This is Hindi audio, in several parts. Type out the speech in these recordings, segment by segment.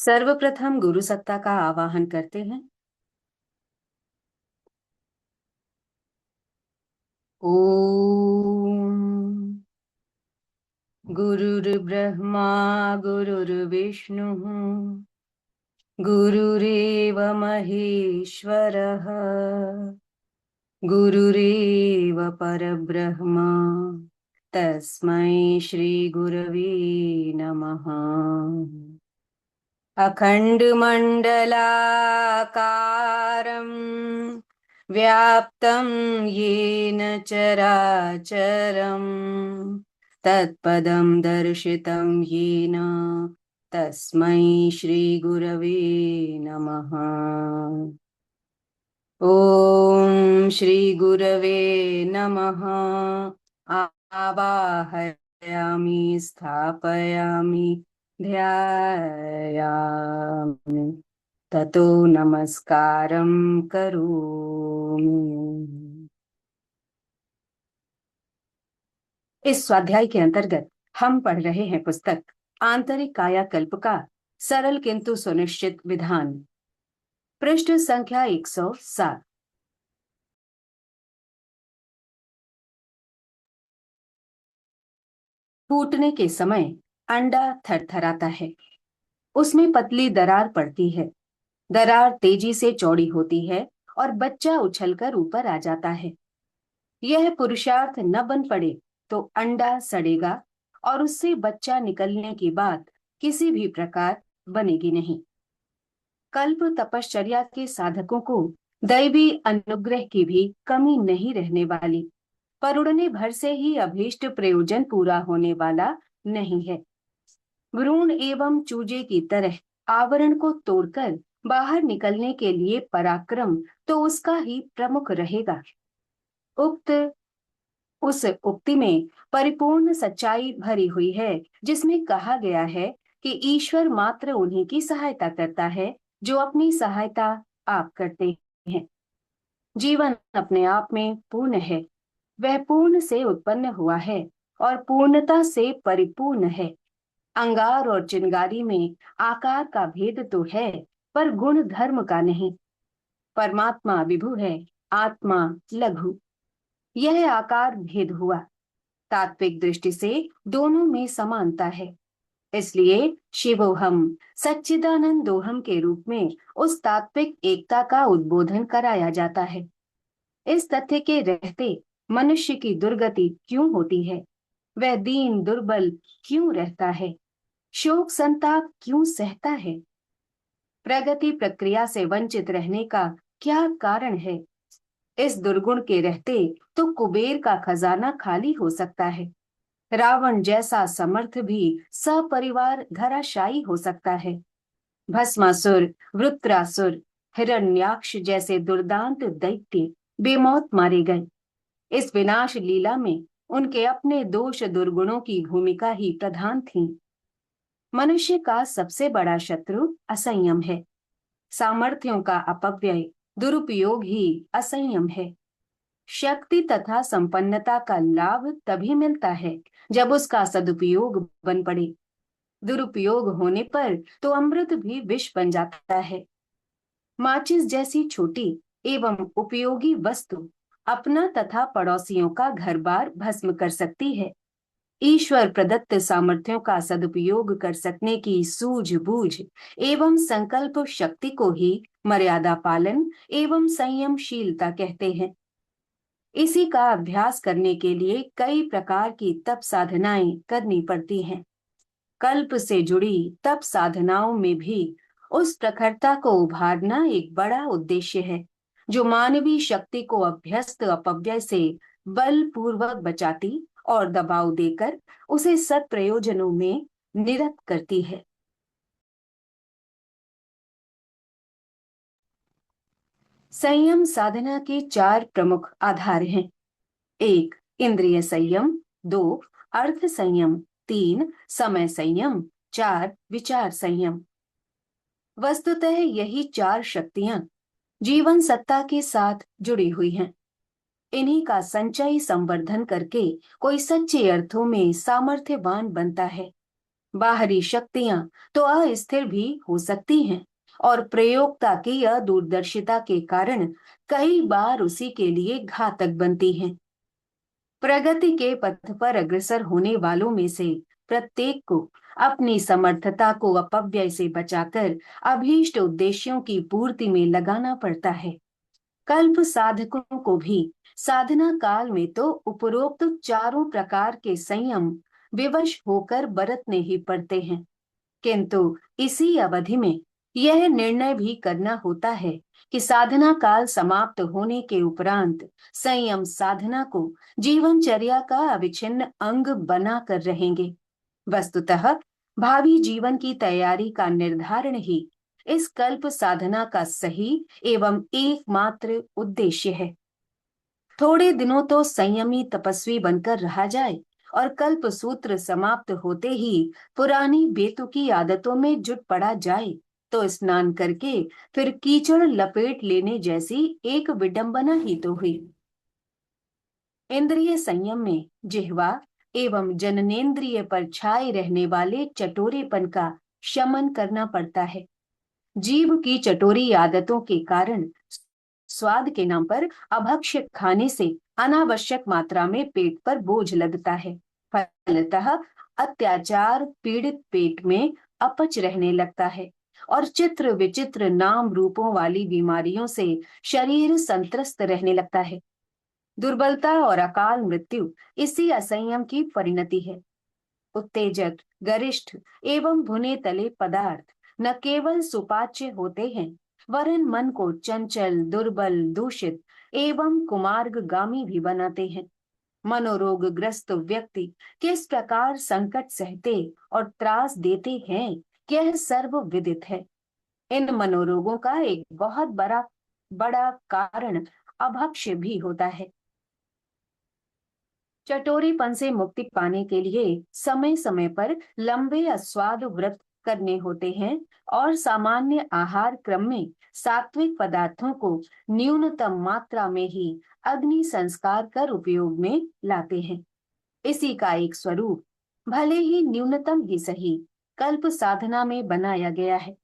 सर्वप्रथम गुरु सत्ता का आवाहन करते हैं। ओम गुरुर्ब्रह्मा गुरुर्विष्णुः गुरुरेव महेश्वरः गुरुरेव परब्रह्म तस्मै श्री गुरवे नमः। अखण्डमण्डलाकारम् व्याप्तं येन चराचरम् तत्पदं दर्शितं येन तस्मै श्रीगुरवे नमः। ॐ श्रीगुरवे नमः। आवाहयामि स्थापयामि ध्यायामि ततो नमस्कारं करोमि। इस स्वाध्याय के अंतर्गत हम पढ़ रहे हैं पुस्तक आंतरिक कायाकल्प का सरल किंतु सुनिश्चित विधान, पृष्ठ संख्या 107। फूटने के समय अंडा थरथराता है, उसमें पतली दरार पड़ती है। दरार तेजी से चौड़ी होती है और बच्चा उछलकर ऊपर आ जाता है। यह पुरुषार्थ न बन पड़े तो अंडा सड़ेगा और उससे बच्चा निकलने की बात किसी भी प्रकार बनेगी नहीं। कल्प तपश्चर्या के साधकों को दैवी अनुग्रह की भी कमी नहीं रहने वाली, पर उड़ने भर से ही अभीष्ट प्रयोजन पूरा होने वाला नहीं है। भ्रूण एवं चूजे की तरह आवरण को तोड़कर बाहर निकलने के लिए पराक्रम तो उसका ही प्रमुख रहेगा। उस उक्ति में परिपूर्ण सच्चाई भरी हुई है, जिसमें कहा गया है कि ईश्वर मात्र उन्हीं की सहायता करता है जो अपनी सहायता आप करते हैं। जीवन अपने आप में पूर्ण है, वह पूर्ण से उत्पन्न हुआ है और पूर्णता से परिपूर्ण है। अंगार और चिंगारी में आकार का भेद तो है, पर गुण धर्म का नहीं। परमात्मा विभु है, आत्मा लघु। यह आकार भेद हुआ। तात्विक दृष्टि से दोनों में समानता है। इसलिए शिवोहम सच्चिदानंदोहम के रूप में उस तात्विक एकता का उद्बोधन कराया जाता है। इस तथ्य के रहते मनुष्य की दुर्गति क्यों होती है, वह दीन दुर्बल क्यों रहता है, शोक संताप क्यों सहता है, प्रगति प्रक्रिया से वंचित रहने का क्या कारण है। इस दुर्गुण के रहते तो कुबेर का खजाना खाली हो सकता है। रावण जैसा समर्थ भी सपरिवार धराशायी हो सकता है। भस्मासुर, वृत्रासुर, हिरण्याक्ष जैसे दुर्दांत दैत्य बेमौत मारे गए। इस विनाश लीला में उनके अपने दोष दुर्गुणों की भूमिका ही प्रधान थी। मनुष्य का सबसे बड़ा शत्रु असंयम है। सामर्थ्यों का अपव्यय, दुरुपयोग ही असंयम है। शक्ति तथा संपन्नता का लाभ तभी मिलता है जब उसका सदुपयोग बन पड़े। दुरुपयोग होने पर तो अमृत भी विष बन जाता है। माचिस जैसी छोटी एवं उपयोगी वस्तु अपना तथा पड़ोसियों का घर बार भस्म कर सकती है। ईश्वर प्रदत्त सामर्थ्यों का सदुपयोग कर सकने की सूझबूझ एवं संकल्प शक्ति को ही मर्यादा पालन एवं संयमशीलता कहते हैं। इसी का अभ्यास करने के लिए कई प्रकार की तप साधनाएं करनी पड़ती हैं। कल्प से जुड़ी तप साधनाओं में भी उस प्रखरता को उभारना एक बड़ा उद्देश्य है, जो मानवीय शक्ति को अभ्यस्त अपव्यय से बलपूर्वक बचाती और दबाव देकर उसे सत्प्रयोजनों में निरत करती है। संयम साधना के 4 प्रमुख आधार हैं। 1. इंद्रिय संयम, 2. अर्थ संयम, 3. समय संयम, 4. विचार संयम। वस्तुतः यही 4 शक्तियां जीवन सत्ता के साथ जुड़ी हुई हैं। इन्हीं का संचय संवर्धन करके कोई सच्चे अर्थों में सामर्थ्यवान बनता है। बाहरी शक्तियां तो अस्थिर भी हो सकती हैं और प्रयोक्ता की अदूरदर्शिता के कारण कई बार उसी के लिए घातक बनती हैं। प्रगति के पथ पर अग्रसर होने वालों में से प्रत्येक को अपनी समर्थता को अपव्यय से बचाकर अभीष्ट उद्देश्यों की पूर्ति में लगाना पड़ता है। कल्प साधकों को भी साधना काल में तो उपरोक्त चारों प्रकार के संयम विवश होकर बरतने ही पड़ते हैं, किंतु इसी अवधि में यह निर्णय भी करना होता है कि साधना काल समाप्त होने के उपरांत संयम साधना को जीवनचर्या का अविच्छिन्न अंग बना कर रहेंगे। वस्तुतः भावी जीवन की तैयारी का निर्धारण ही इस कल्प साधना का सही एवं एकमात्र उद्देश्य है। थोड़े दिनों तो संयमी तपस्वी बनकर रहा जाए और कल्प सूत्र समाप्त होते ही पुरानी बेतुकी आदतों में जुट पड़ा जाए तो स्नान करके फिर कीचड़ लपेट लेने जैसी एक विडंबना ही तो हुई। इंद्रिय संयम में जिह्वा एवं जननेंद्रिय पर छाए रहने वाले चटोरेपन का शमन करना पड़ता है। जीभ की चटोरी आदतों के कारण स्वाद के नाम पर अभक्ष्य खाने से अनावश्यक मात्रा में पेट पर बोझ लगता है। फलतः अत्याचार पीड़ित पेट में अपच रहने लगता है और चित्र विचित्र नाम रूपों वाली बीमारियों से शरीर संत्रस्त रहने लगता है। दुर्बलता और अकाल मृत्यु इसी असंयम की परिणति है। उत्तेजक, गरिष्ठ एवं भुने तले पदार्थ न केवल सुपाच्य होते हैं, वरन मन को चंचल, दुर्बल, दूषित एवं कुमार्गगामी भी बनाते हैं। मनोरोग ग्रस्त व्यक्ति किस प्रकार संकट सहते और त्रास देते हैं, यह सर्व विदित है। इन मनोरोगों का एक बहुत बड़ा बड़ा कारण अभक्ष्य भी होता है। चटोरीपन से मुक्ति पाने के लिए समय समय पर लंबे अस्वाद व्रत करने होते हैं और सामान्य आहार क्रम में सात्विक पदार्थों को न्यूनतम मात्रा में ही अग्नि संस्कार कर उपयोग में लाते हैं। इसी का एक स्वरूप भले ही न्यूनतम ही सही कल्प साधना में बनाया गया है।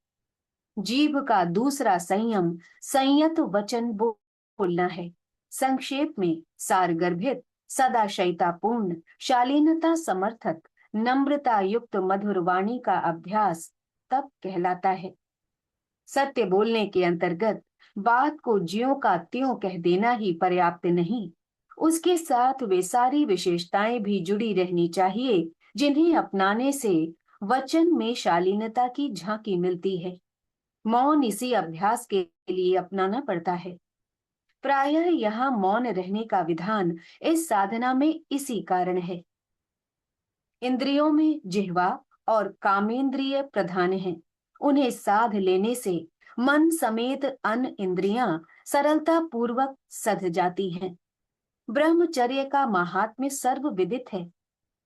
जीभ का दूसरा संयम संयत वचन बोलना है। संक्षेप में सारगर्भित, सदाशयतापूर्ण, शालीनता समर्थक, नम्रता युक्त मधुर वाणी का अभ्यास तब कहलाता है। सत्य बोलने के अंतर्गत बात को ज्यों का त्यों कह देना ही पर्याप्त नहीं, उसके साथ वे सारी विशेषताएं भी जुड़ी रहनी चाहिए जिन्हें अपनाने से वचन में शालीनता की झांकी मिलती है। मौन इसी अभ्यास के लिए अपनाना पड़ता है। प्रायः यहाँ मौन रहने का विधान इस साधना में इसी कारण है। इंद्रियों में जिह्वा और कामेंद्रिय प्रधान हैं। उन्हें साध लेने से मन समेत अन्य इंद्रियां सरलता पूर्वक सध जाती हैं। ब्रह्मचर्य का महात्म्य सर्व विदित है।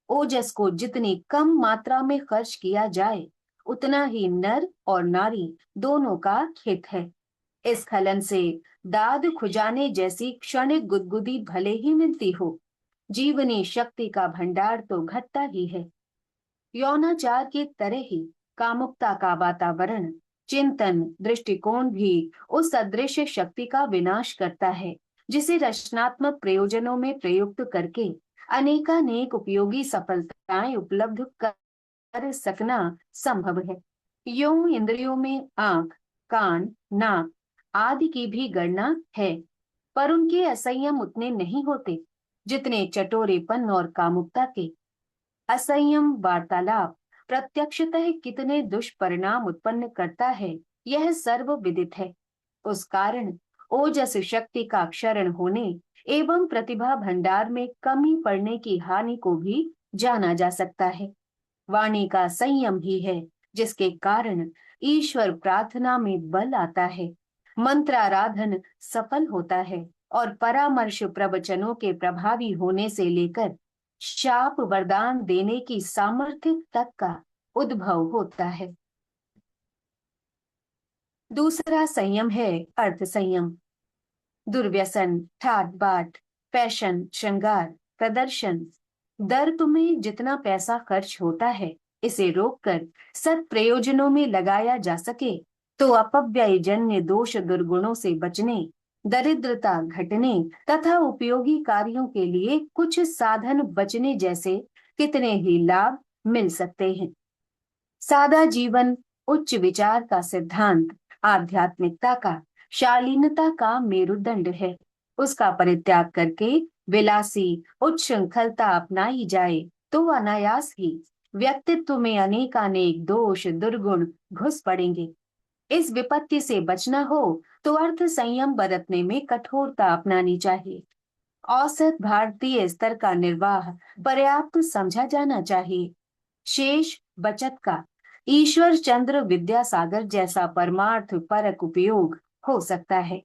ओजस को जितनी कम मात्रा में खर्च किया जाए, उतना ही नर और नारी दोनों का हित है। इस खलन से दाद खुजाने जैसी क्षणिक गुदगुदी भले ही मिलती हो, जीवनी शक्ति का भंडार तो घटता ही है। यौनाचार की तरह ही कामुकता का वातावरण, चिंतन, दृष्टिकोण भी उस अदृश्य शक्ति का विनाश करता है जिसे रचनात्मक प्रयोजनों में प्रयुक्त करके अनेकानेक उपयोगी सफलताएं उपलब्ध कर सकना संभव है। यूं इंद्रियों में आंख, कान, नाक आदि की भी गणना है, पर उनके असंयम उतने नहीं होते जितने चटोरेपन और कामुकता के। असंयम वार्तालाप प्रत्यक्षतः कितने दुष्परिणाम उत्पन्न करता है, यह सर्व विदित है। उस कारण ओजस शक्ति का क्षरण होने एवं प्रतिभा भंडार में कमी पड़ने की हानि को भी जाना जा सकता है। वाणी का संयम ही है जिसके कारण ईश्वर प्रार्थना में बल आता है, मंत्राराधन सफल होता है और परामर्श प्रवचनों के प्रभावी होने से लेकर शाप वरदान देने की सामर्थ्य तक का उद्भव होता है। दूसरा संयम है अर्थ संयम। दुर्व्यसन, ठाट बाट, फैशन, श्रृंगार, प्रदर्शन, दर्प में जितना पैसा खर्च होता है, इसे रोककर सत्प्रयोजनों में लगाया जा सके तो अपव्यय जन्य दोष दुर्गुणों से बचने, दरिद्रता घटने तथा उपयोगी कार्यों के लिए कुछ साधन बचने जैसे कितने ही लाभ मिल सकते हैं। सादा जीवन उच्च विचार का सिद्धांत, आध्यात्मिकता का, शालीनता का मेरुदंड है। उसका परित्याग करके विलासी उच्छृंखलता अपनाई जाए तो अनायास ही व्यक्तित्व में अनेकानेक दोष दुर्गुण घुस पड़ेंगे। इस विपत्ति से बचना हो तो अर्थ संयम बरतने में कठोरता अपनानी चाहिए। औसत भारतीय स्तर का निर्वाह पर्याप्त समझा जाना चाहिए। शेष बचत का ईश्वर चंद्र विद्यासागर जैसा परमार्थ परक उपयोग हो सकता है।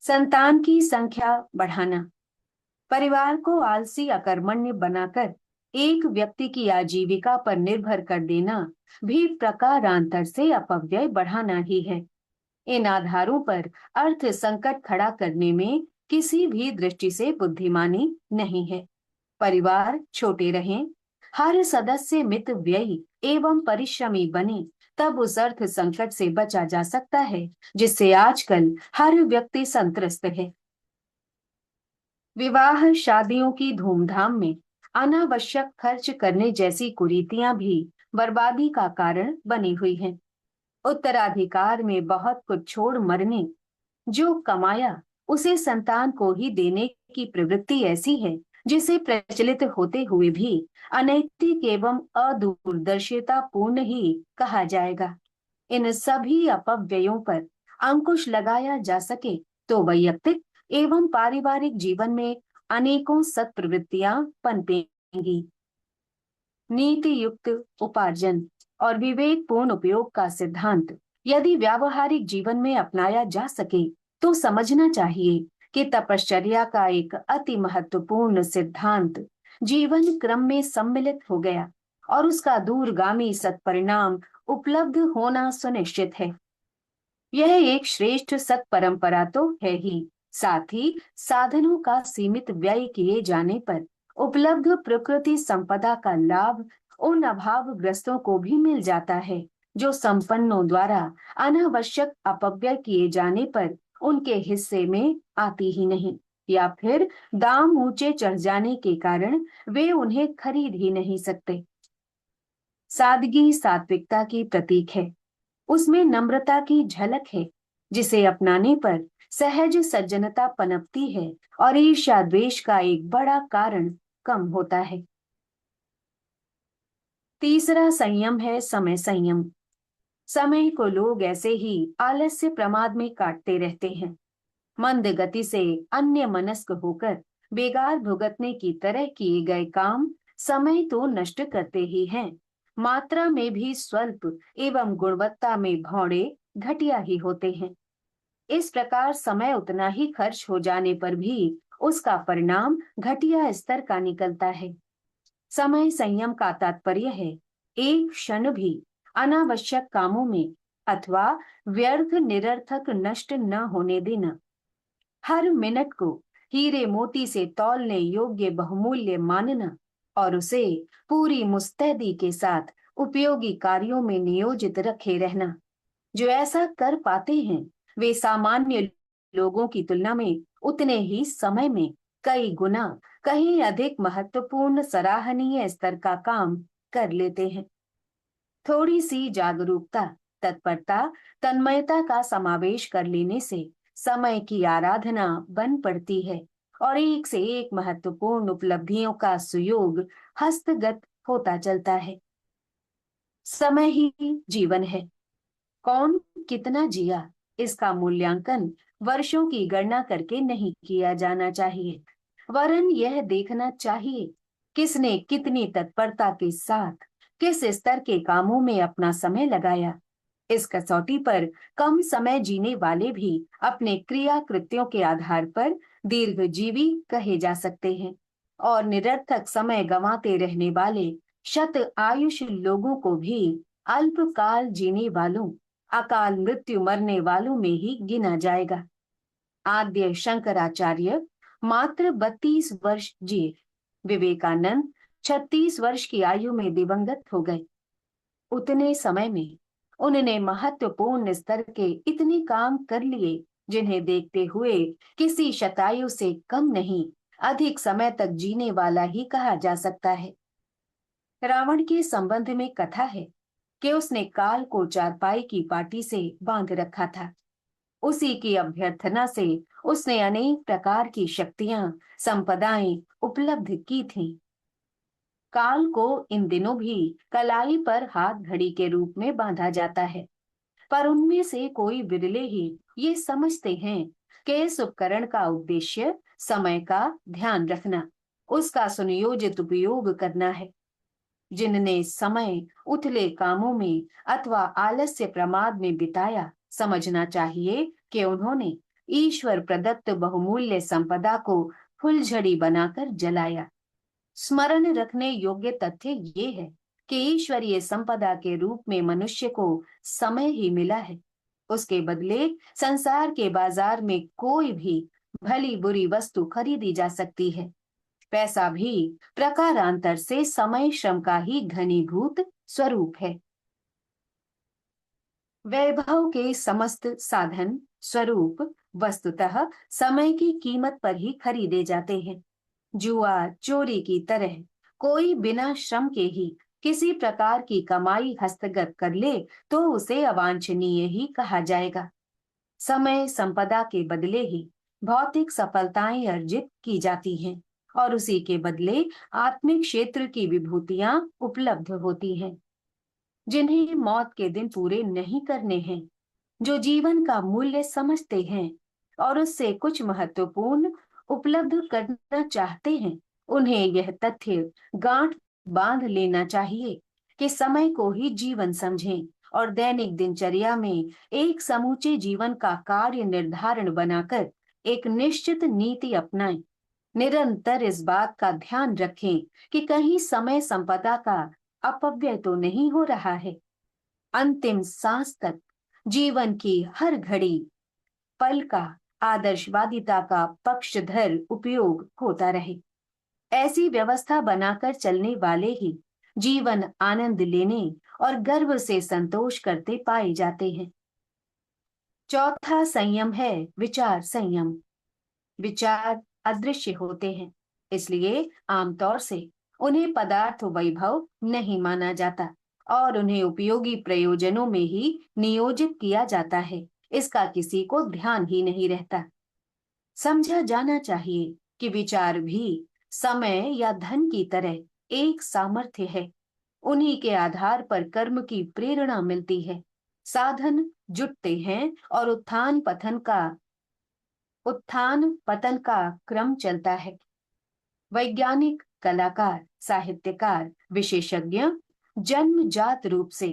संतान की संख्या बढ़ाना। परिवार को आलसी अकर्मण्य बनाकर एक व्यक्ति की आजीविका पर निर्भर कर देना भी प्रकारांतर से अपव्यय बढ़ाना ही है। इन आधारों पर अर्थ संकट खड़ा करने में किसी भी दृष्टि से बुद्धिमानी नहीं है। परिवार छोटे रहें, हर सदस्य मित व्ययी एवं परिश्रमी बने, तब उस अर्थ संकट से बचा जा सकता है जिससे आजकल हर व्यक्ति संत्रस्त है। विवाह शादियों की धूमधाम में अनावश्यक खर्च करने जैसी कुरीतियां भी बर्बादी का कारण बनी हुई हैं। उत्तराधिकार में बहुत कुछ छोड़ मरने, जो कमाया उसे संतान को ही देने की प्रवृत्ति ऐसी है जिसे प्रचलित होते हुए भी अनैतिक एवं अदूरदर्शिता पूर्ण ही कहा जाएगा। इन सभी अपव्ययों पर अंकुश लगाया जा सके तो वैयक्तिक एवं पारिवारिक जीवन में अनेकों सत्प्रवृत्तियां पनपेंगी। नीति युक्त उपार्जन और विवेकपूर्ण उपयोग का सिद्धांत यदि व्यावहारिक जीवन में अपनाया जा सके तो समझना चाहिए कि तपश्चर्या का एक अति महत्वपूर्ण सिद्धांत जीवन क्रम में सम्मिलित हो गया और उसका दूरगामी सत्परिणाम उपलब्ध होना सुनिश्चित है। यह एक श्रेष्ठ सत्परंपरा तो है ही, साथ ही साधनों का सीमित व्यय किए जाने पर उपलब्ध प्रकृति संपदा का लाभ उन अभावग्रस्तों को भी मिल जाता है जो संपन्नों द्वारा अनावश्यक अपव्यय किए जाने पर उनके हिस्से में आती ही नहीं, या फिर दाम ऊंचे चढ़ जाने के कारण वे उन्हें खरीद ही नहीं सकते। सादगी सात्विकता की प्रतीक है, उसमें नम्रता की झलक है, जिसे अपनाने पर सहज सज्जनता पनपती है और ईर्ष्या द्वेष का एक बड़ा कारण कम होता है। तीसरा संयम है समय संयम। समय को लोग ऐसे ही आलस्य प्रमाद में काटते रहते हैं। मंद गति से अन्य मनस्क होकर बेगार भुगतने की तरह किए गए काम समय तो नष्ट करते ही हैं, मात्रा में भी स्वल्प एवं गुणवत्ता में भौड़े घटिया ही होते हैं। इस प्रकार समय उतना ही खर्च हो जाने पर भी उसका परिणाम घटिया स्तर का निकलता है। समय संयम का तात्पर्य है एक क्षण भी अनावश्यक कामों में अथवा व्यर्थ निरर्थक नष्ट न होने देना। हर मिनट को हीरे मोती से तौलने योग्य बहुमूल्य मानना और उसे पूरी मुस्तैदी के साथ उपयोगी कार्यों में नियोजित रखे रहना। जो ऐसा कर पाते हैं वे सामान्य लोगों की तुलना में उतने ही समय में कई गुना कहीं अधिक महत्वपूर्ण सराहनीय स्तर का काम कर लेते हैं। थोड़ी सी जागरूकता, तत्परता, तन्मयता का समावेश कर लेने से समय की आराधना बन पड़ती है और एक से एक महत्वपूर्ण उपलब्धियों का सुयोग हस्तगत होता चलता है। समय ही जीवन है। कौन कितना जिया इसका मूल्यांकन वर्षों की गणना करके नहीं किया जाना चाहिए, वरन यह देखना चाहिए किसने कितनी तत्परता के साथ किस स्तर के कामों में अपना समय लगाया। इस कसौटी पर कम समय जीने वाले भी अपने क्रिया कृत्यों के आधार पर दीर्घजीवी कहे जा सकते हैं और निरर्थक समय गंवाते रहने वाले शत आयुष लोगों को भी अल्पकाल जीने वालों, अकाल मृत्यु मरने वालों में ही गिना जाएगा। आद्य शंकराचार्य मात्र 32 वर्ष जिए, विवेकानंद 36 वर्ष की आयु में दिवंगत हो गए। उतने समय में उन्होंने महत्वपूर्ण स्तर के इतने काम कर लिए जिन्हें देखते हुए किसी शतायु से कम नहीं, अधिक समय तक जीने वाला ही कहा जा सकता है। रावण के संबंध में कथा है कि उसने काल को चारपाई की पाटी से बांध रखा था। उसी की अभ्यर्थना से उसने अनेक प्रकार की शक्तियां, संपदाएं उपलब्ध की थीं। काल को इन दिनों भी कलाई पर हाथ घड़ी के रूप में बांधा जाता है, पर उनमें से कोई बिरले ही ये समझते हैं कि इस उपकरण का उद्देश्य समय का ध्यान रखना, उसका सुनियोजित उपयोग करना है। जिनने समय उथले कामों में अथवा आलस्य प्रमाद में बिताया, समझना चाहिए कि उन्होंने ईश्वर प्रदत्त बहुमूल्य संपदा को फुलझड़ी बनाकर जलाया। स्मरण रखने योग्य तथ्य ये है कि ईश्वरीय संपदा के रूप में मनुष्य को समय ही मिला है। उसके बदले संसार के बाजार में कोई भी भली बुरी वस्तु खरीदी जा सकती है। पैसा भी प्रकारांतर से समय श्रम का ही घनीभूत स्वरूप है। वैभव के समस्त साधन स्वरूप वस्तुतः समय की कीमत पर ही खरीदे जाते हैं। जुआ चोरी की तरह कोई बिना श्रम के ही किसी प्रकार की कमाई हस्तगत कर ले तो उसे अवांछनीय ही कहा जाएगा। समय संपदा के बदले ही भौतिक सफलताएं अर्जित की जाती हैं और उसी के बदले आत्मिक क्षेत्र की विभूतियां उपलब्ध होती हैं। जिन्हें मौत के दिन पूरे नहीं करने हैं, जो जीवन का मूल्य समझते हैं और उससे कुछ महत्वपूर्ण उपलब्ध करना चाहते हैं, उन्हें यह तथ्य गांठ बांध लेना चाहिए कि समय को ही जीवन समझें और दैनिक दिनचर्या में एक समूचे जीवन का कार्य निर्धारण बनाकर एक निश्चित नीति अपनाएं। निरंतर इस बात का ध्यान रखें कि कहीं समय संपदा का अपव्यय तो नहीं हो रहा है। अंतिम सांस तक जीवन की हर घड़ी पल का आदर्शवादिता का पक्षधर उपयोग होता रहे। ऐसी व्यवस्था बनाकर चलने वाले ही जीवन आनंद लेने और गर्व से संतोष करते पाए जाते हैं। चौथा संयम है विचार संयम। विचार अदृश्य होते हैं, इसलिए आमतौर से उन्हें पदार्थ वैभव नहीं माना जाता और उन्हें उपयोगी प्रयोजनों में ही नियोजित किया जाता है। इसका किसी को ध्यान ही नहीं रहता। समझा जाना चाहिए कि विचार भी समय या धन की तरह एक सामर्थ्य है। उन्हीं के आधार पर कर्म की प्रेरणा मिलती है। साधन जुटते हैं और उत्थान पतन का क्रम चलता है। वैज्ञानिक, कलाकार, साहित्यकार, विशेषज्ञ जन्मजात रूप से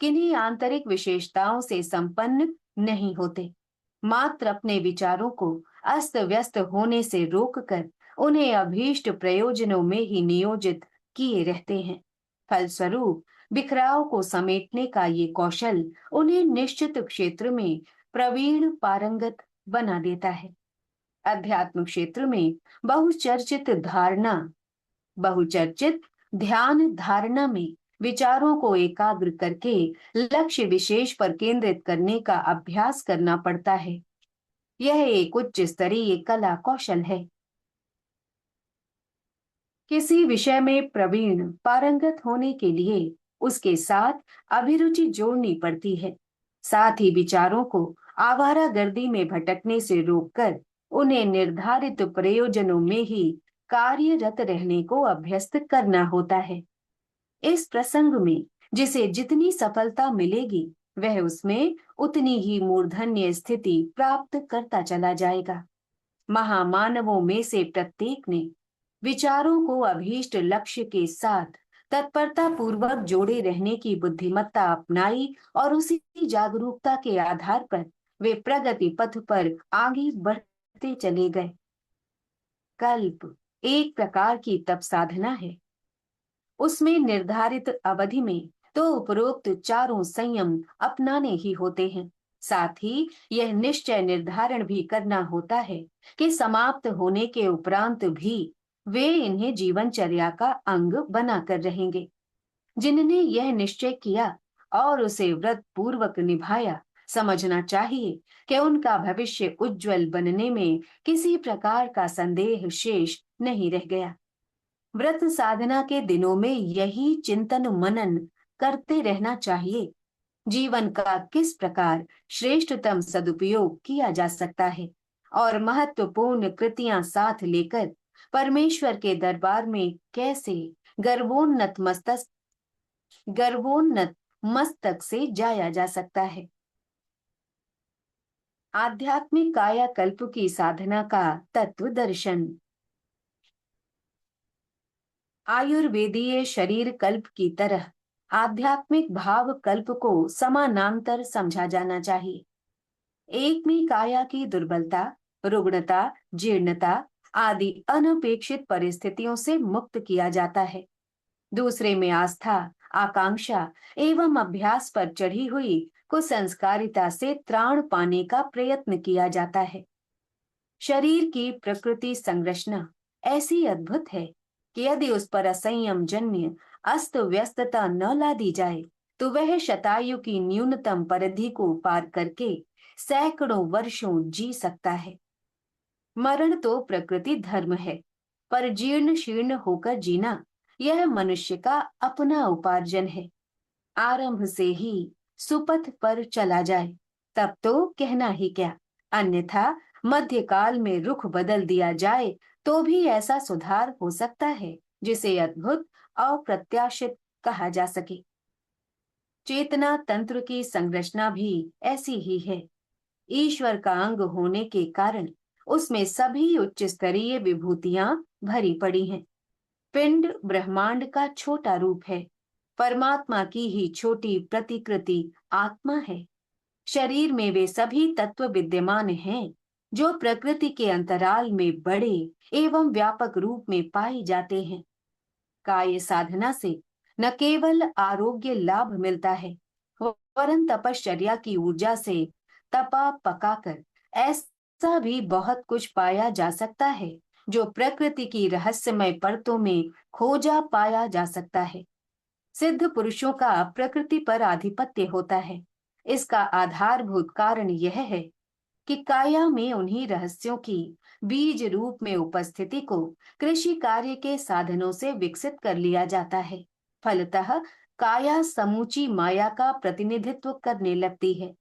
किन्हीं आंतरिक विशेषताओं से संपन्न नहीं होते, मात्र अपने विचारों को अस्त व्यस्त होने से रोककर उन्हें अभीष्ट प्रयोजनों में ही नियोजित किए रहते हैं। फलस्वरूप बिखराव को समेटने का ये कौशल उन्हें निश्चित क्षेत्र में प्रवीण पारंगत बना देता है। अध्यात्म क्षेत्र में बहुचर्चित ध्यान धारणा में विचारों को एकाग्र करके लक्ष्य विशेष पर केंद्रित करने का अभ्यास करना पड़ता है। यह एक उच्च स्तरीय कला कौशल है। किसी विषय में प्रवीण पारंगत होने के लिए उसके साथ अभिरुचि जोड़नी पड़ती है। साथ ही विचारों को आवारागर्दी में भटकने से रोककर उन्हें निर्धारित प्रयोजनों में ही कार्यरत रहने को अभ्यस्त करना होता है। इस प्रसंग में जिसे जितनी सफलता मिलेगी, वह उसमें उतनी ही मूर्धन्य स्थिति प्राप्त करता चला जाएगा। महामानवों में से प्रत्येक ने विचारों को अभीष्ट लक्ष्य के साथ तत्परता पूर्वक जोड़े रहने की बुद्धिमत्ता अपनाई और उसी जागरूकता के आधार पर वे प्रगति पथ पर आगे बढ़ते चले गए। कल्प एक प्रकार की तप साधना है। उसमें निर्धारित अवधि में तो उपरोक्त चारों संयम अपनाने ही होते हैं। साथ ही यह निश्चय निर्धारण भी करना होता है कि समाप्त होने के उपरांत भी वे इन्हें जीवनचर्या का अंग बनाकर रहेंगे। जिन्होंने यह निश्चय किया और उसे व्रत पूर्वक निभाया, समझना चाहिए कि उनका भविष्य उज्जवल बनने में किसी प्रकार का संदेह शेष नहीं रह गया। व्रत साधना के दिनों में यही चिंतन मनन करते रहना चाहिए। जीवन का किस प्रकार श्रेष्ठतम सदुपयोग किया जा सकता है और महत्वपूर्ण कृतियां साथ लेकर परमेश्वर के दरबार में कैसे गर्वोन्नत मस्तक गर्वोन्नत मस्तक से जाया जा सकता है। आध्यात्मिक कायाकल्प की साधना का तत्व दर्शन। आयुर्वेदीय शरीर कल्प की तरह आध्यात्मिक भाव कल्प को समानांतर समझा जाना चाहिए। एक में काया की दुर्बलता, रुग्णता, जीर्णता आदि अनपेक्षित परिस्थितियों से मुक्त किया जाता है। दूसरे में आस्था, आकांक्षा एवं अभ्यास पर चढ़ी हुई कुसंस्कारिता से त्राण पाने का प्रयत्न किया जाता है। शरीर की प्रकृति संरचना ऐसी अद्भुत है कि यदि उस पर असंयम जन्य अस्त व्यस्तता न ला दी जाए तो वह शतायु की न्यूनतम परिधि को पार करके सैकड़ों वर्षों जी सकता है। मरण तो प्रकृति धर्म है, पर जीर्ण शीर्ण होकर जीना यह मनुष्य का अपना उपार्जन है। आरंभ से ही सुपथ पर चला जाए तब तो कहना ही क्या, अन्यथा मध्यकाल में रुख बदल दिया जाए तो भी ऐसा सुधार हो सकता है जिसे अद्भुत अप्रत्याशित कहा जा सके। चेतना तंत्र की संरचना भी ऐसी ही है। ईश्वर का अंग होने के कारण उसमें सभी उच्च स्तरीय विभूतियां भरी पड़ी हैं। पिंड ब्रह्मांड का छोटा रूप है, परमात्मा की ही छोटी प्रतिकृति आत्मा है। शरीर में वे सभी तत्व विद्यमान हैं जो प्रकृति के अंतराल में बड़े एवं व्यापक रूप में पाए जाते हैं। काय साधना से न केवल आरोग्य लाभ मिलता है, वरन तपश्चर्या की ऊर्जा से तपा पकाकर ऐसा भी बहुत कुछ पाया जा सकता है जो प्रकृति की रहस्यमय परतों में खोजा पाया जा सकता है। सिद्ध पुरुषों का प्रकृति पर आधिपत्य होता है। इसका आधारभूत कारण यह है कि काया में उन्हीं रहस्यों की बीज रूप में उपस्थिति को कृषि कार्य के साधनों से विकसित कर लिया जाता है। फलतः काया समूची माया का प्रतिनिधित्व करने लगती है।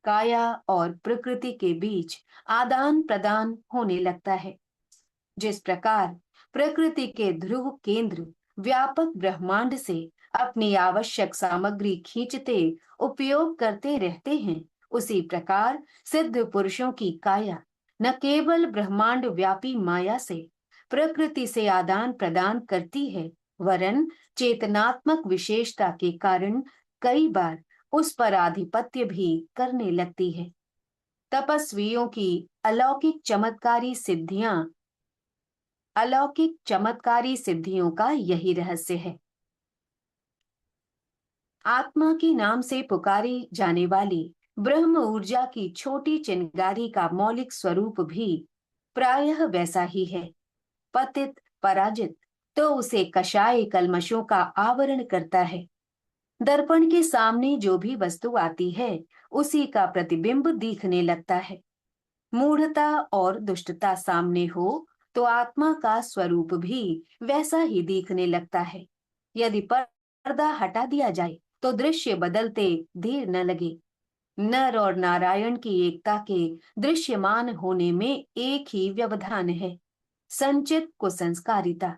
काया और प्रकृति के बीच आदान प्रदान होने लगता है। जिस प्रकार प्रकृति के ध्रुव केंद्र व्यापक ब्रह्मांड से अपनी आवश्यक सामग्री खींचते उपयोग करते रहते हैं, उसी प्रकार सिद्ध पुरुषों की काया न केवल ब्रह्मांड व्यापी माया से प्रकृति से आदान प्रदान करती है, वरन चेतनात्मक विशेषता के कारण कई बार उस पर आधिपत्य भी करने लगती है। तपस्वियों की अलौकिक चमत्कारी सिद्धियों का यही रहस्य है। आत्मा के नाम से पुकारी जाने वाली ब्रह्म ऊर्जा की छोटी चिंगारी का मौलिक स्वरूप भी प्रायः वैसा ही है। पतित पराजित तो उसे कषाय कल्मशों का आवरण करता है। दर्पण के सामने जो भी वस्तु आती है उसी का प्रतिबिंब दिखने लगता है। मूढ़ता और दुष्टता सामने हो तो आत्मा का स्वरूप भी वैसा ही दिखने लगता है। यदि पर्दा हटा दिया जाए तो दृश्य बदलते देर न लगे। नर और नारायण की एकता के दृश्यमान होने में एक ही व्यवधान है, संचित कुसंस्कारिता।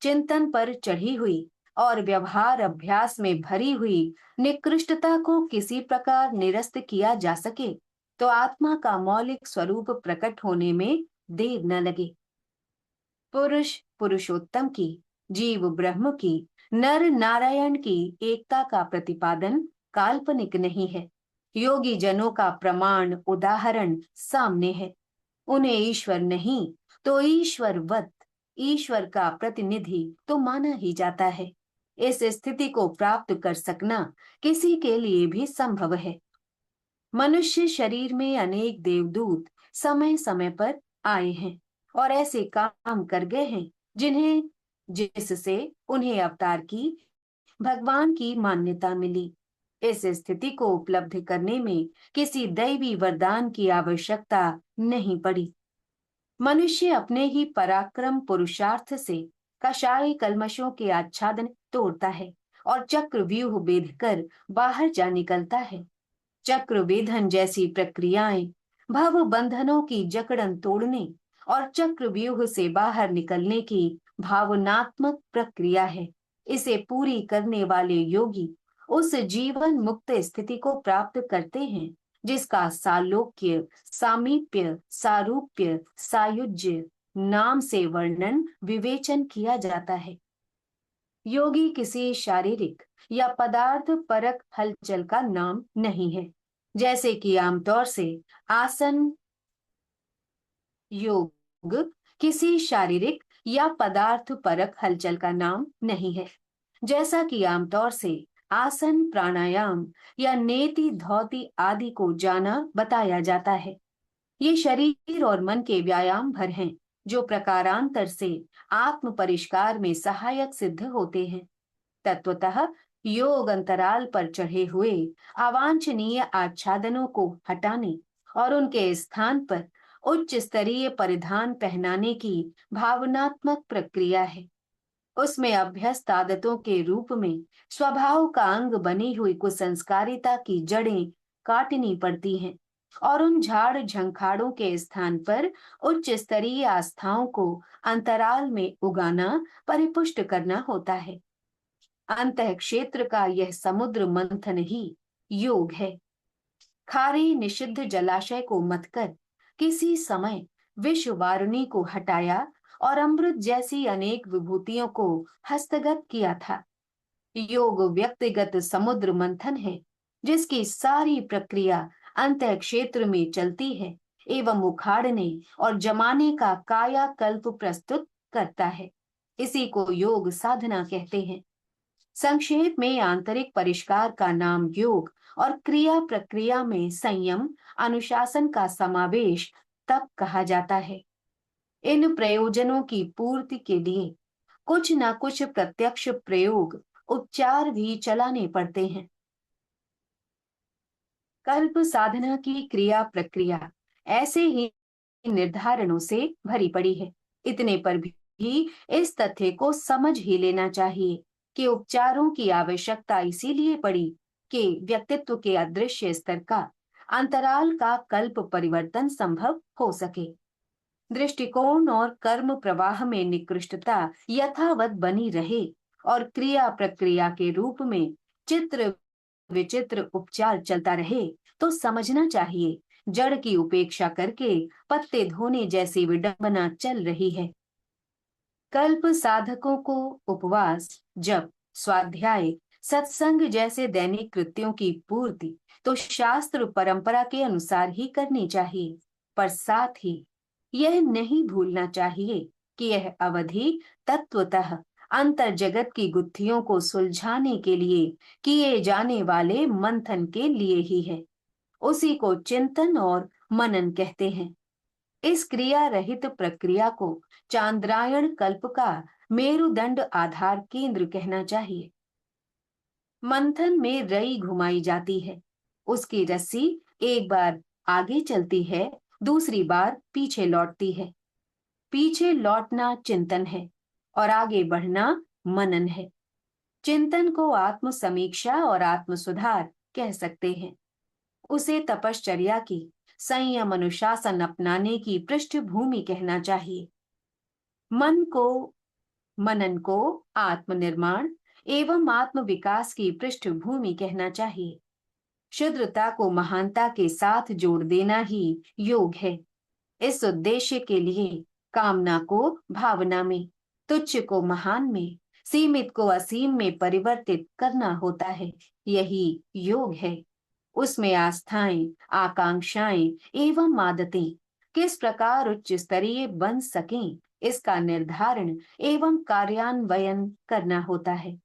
चिंतन पर चढ़ी हुई और व्यवहार अभ्यास में भरी हुई निकृष्टता को किसी प्रकार निरस्त किया जा सके तो आत्मा का मौलिक स्वरूप प्रकट होने में देर न लगे। पुरुष पुरुषोत्तम की, जीव ब्रह्म की, नर नारायण की एकता का प्रतिपादन काल्पनिक नहीं है। योगी जनों का प्रमाण उदाहरण सामने है। उन्हें ईश्वर नहीं तो ईश्वरवत, ईश्वर का प्रतिनिधि तो माना ही जाता है। इस स्थिति को प्राप्त कर सकना किसी के लिए भी संभव है। मनुष्य शरीर में अनेक देवदूत समय समय पर आए हैं और ऐसे काम कर गए हैं जिससे उन्हें अवतार की भगवान की मान्यता मिली। इस स्थिति को उपलब्ध करने में किसी दैवी वरदान की आवश्यकता नहीं पड़ी। मनुष्य अपने ही पराक्रम पुरुषार्थ से कषाय कल्मशों के आच्छादन तोड़ता है और चक्र व्यूह भेद कर बाहर जा निकलता है। चक्र वेधन जैसी प्रक्रियाएं भव बंधनों की जकड़न तोड़ने और चक्र व्यूह से बाहर निकलने की भावनात्मक प्रक्रिया है। इसे पूरी करने वाले योगी उस जीवन मुक्त स्थिति को प्राप्त करते हैं जिसका सालोक्य, सामीप्य, सारूप्य, सायुज्य नाम से वर्णन विवेचन किया जाता है। योगी किसी शारीरिक या पदार्थ परक हलचल का नाम नहीं है, जैसे कि आमतौर से आसन योग किसी शारीरिक या पदार्थ परक हलचल का नाम नहीं है, जैसा कि आमतौर से आसन, प्राणायाम या नेति धौति आदि को जाना बताया जाता है। ये शरीर और मन के व्यायाम भर हैं जो प्रकारांतर से आत्म परिष्कार में सहायक सिद्ध होते हैं। तत्वतः योग अंतराल पर चढ़े हुए अवांछनीय आच्छादनों को हटाने और उनके स्थान पर उच्च स्तरीय परिधान पहनाने की भावनात्मक प्रक्रिया है। उसमें अभ्यस्त आदतों के रूप में स्वभाव का अंग बनी हुई कुसंस्कारिता की जड़ें काटनी पड़ती हैं और उन झाड़ झंखाड़ों के स्थान पर उच्च स्तरीय आस्थाओं को अंतराल में उगाना, परिपुष्ट करना होता है। अंतः क्षेत्र का यह समुद्र मंथन ही योग है। खारे निषिद्ध जलाशय को मत कर किसी समय विश्व वारुणी को हटाया और अमृत जैसी अनेक विभूतियों को हस्तगत किया था। योग व्यक्तिगत समुद्र मंथन है जिसकी सारी प्रक्रिया अंतः क्षेत्र में चलती है एवं उखाड़ने और जमाने का कायाकल्प प्रस्तुत करता है। इसी को योग साधना कहते हैं। संक्षेप में आंतरिक परिष्कार का नाम योग और क्रिया प्रक्रिया में संयम, अनुशासन का समावेश तब कहा जाता है। इन प्रयोजनों की पूर्ति के लिए कुछ न कुछ प्रत्यक्ष प्रयोग, उपचार भी चलाने पड़ते हैं। कल्प साधना की क्रिया प्रक्रिया ऐसे ही निर्धारणों से भरी पड़ी है। इतने पर भी इस तथ्य को समझ ही लेना चाहिए कि उपचारों की आवश्यकता इसीलिए पड़ी कि व्यक्तित्व के अदृश्य स्तर का अंतराल का कल्प परिवर्तन संभव हो सके। दृष्टिकोण और कर्म प्रवाह में निकृष्टता यथावत बनी रहे और क्रिया प्रक्रिया के रूप में चित्र विचित्र उपचार चलता रहे तो समझना चाहिए जड़ की उपेक्षा करके पत्ते धोने जैसी विडंबना चल रही है। कल्प साधकों को उपवास, जप, स्वाध्याय, सत्संग जैसे दैनिक कृत्यों की पूर्ति तो शास्त्र परंपरा के अनुसार ही करनी चाहिए, पर साथ ही यह नहीं भूलना चाहिए कि यह अवधि तत्वतः अंतर जगत की गुत्थियों को सुलझाने के लिए किए जाने वाले मंथन के लिए ही है। उसी को चिंतन और मनन कहते हैं। इस क्रिया रहित प्रक्रिया को चांद्रायण कल्प का मेरुदंड आधार केंद्र कहना चाहिए। मंथन में रई घुमाई जाती है। उसकी रस्सी एक बार आगे चलती है, दूसरी बार पीछे लौटती है। पीछे लौटना चिंतन है और आगे बढ़ना मनन है। चिंतन को आत्म समीक्षा और आत्म सुधार कह सकते हैं। उसे तपश्चर्या की, संयम अनुशासन अपनाने की पृष्ठभूमि कहना चाहिए। मनन को आत्मनिर्माण एवं आत्म विकास की पृष्ठभूमि कहना चाहिए। शुद्रता को महानता के साथ जोड़ देना ही योग है। इस उद्देश्य के लिए कामना को भावना में, तुच्छ को महान में, सीमित को असीम में परिवर्तित करना होता है। यही योग है। उसमें आस्थाएं, आकांक्षाएं एवं आदतें किस प्रकार उच्च स्तरीय बन सकें, इसका निर्धारण एवं कार्यान्वयन करना होता है।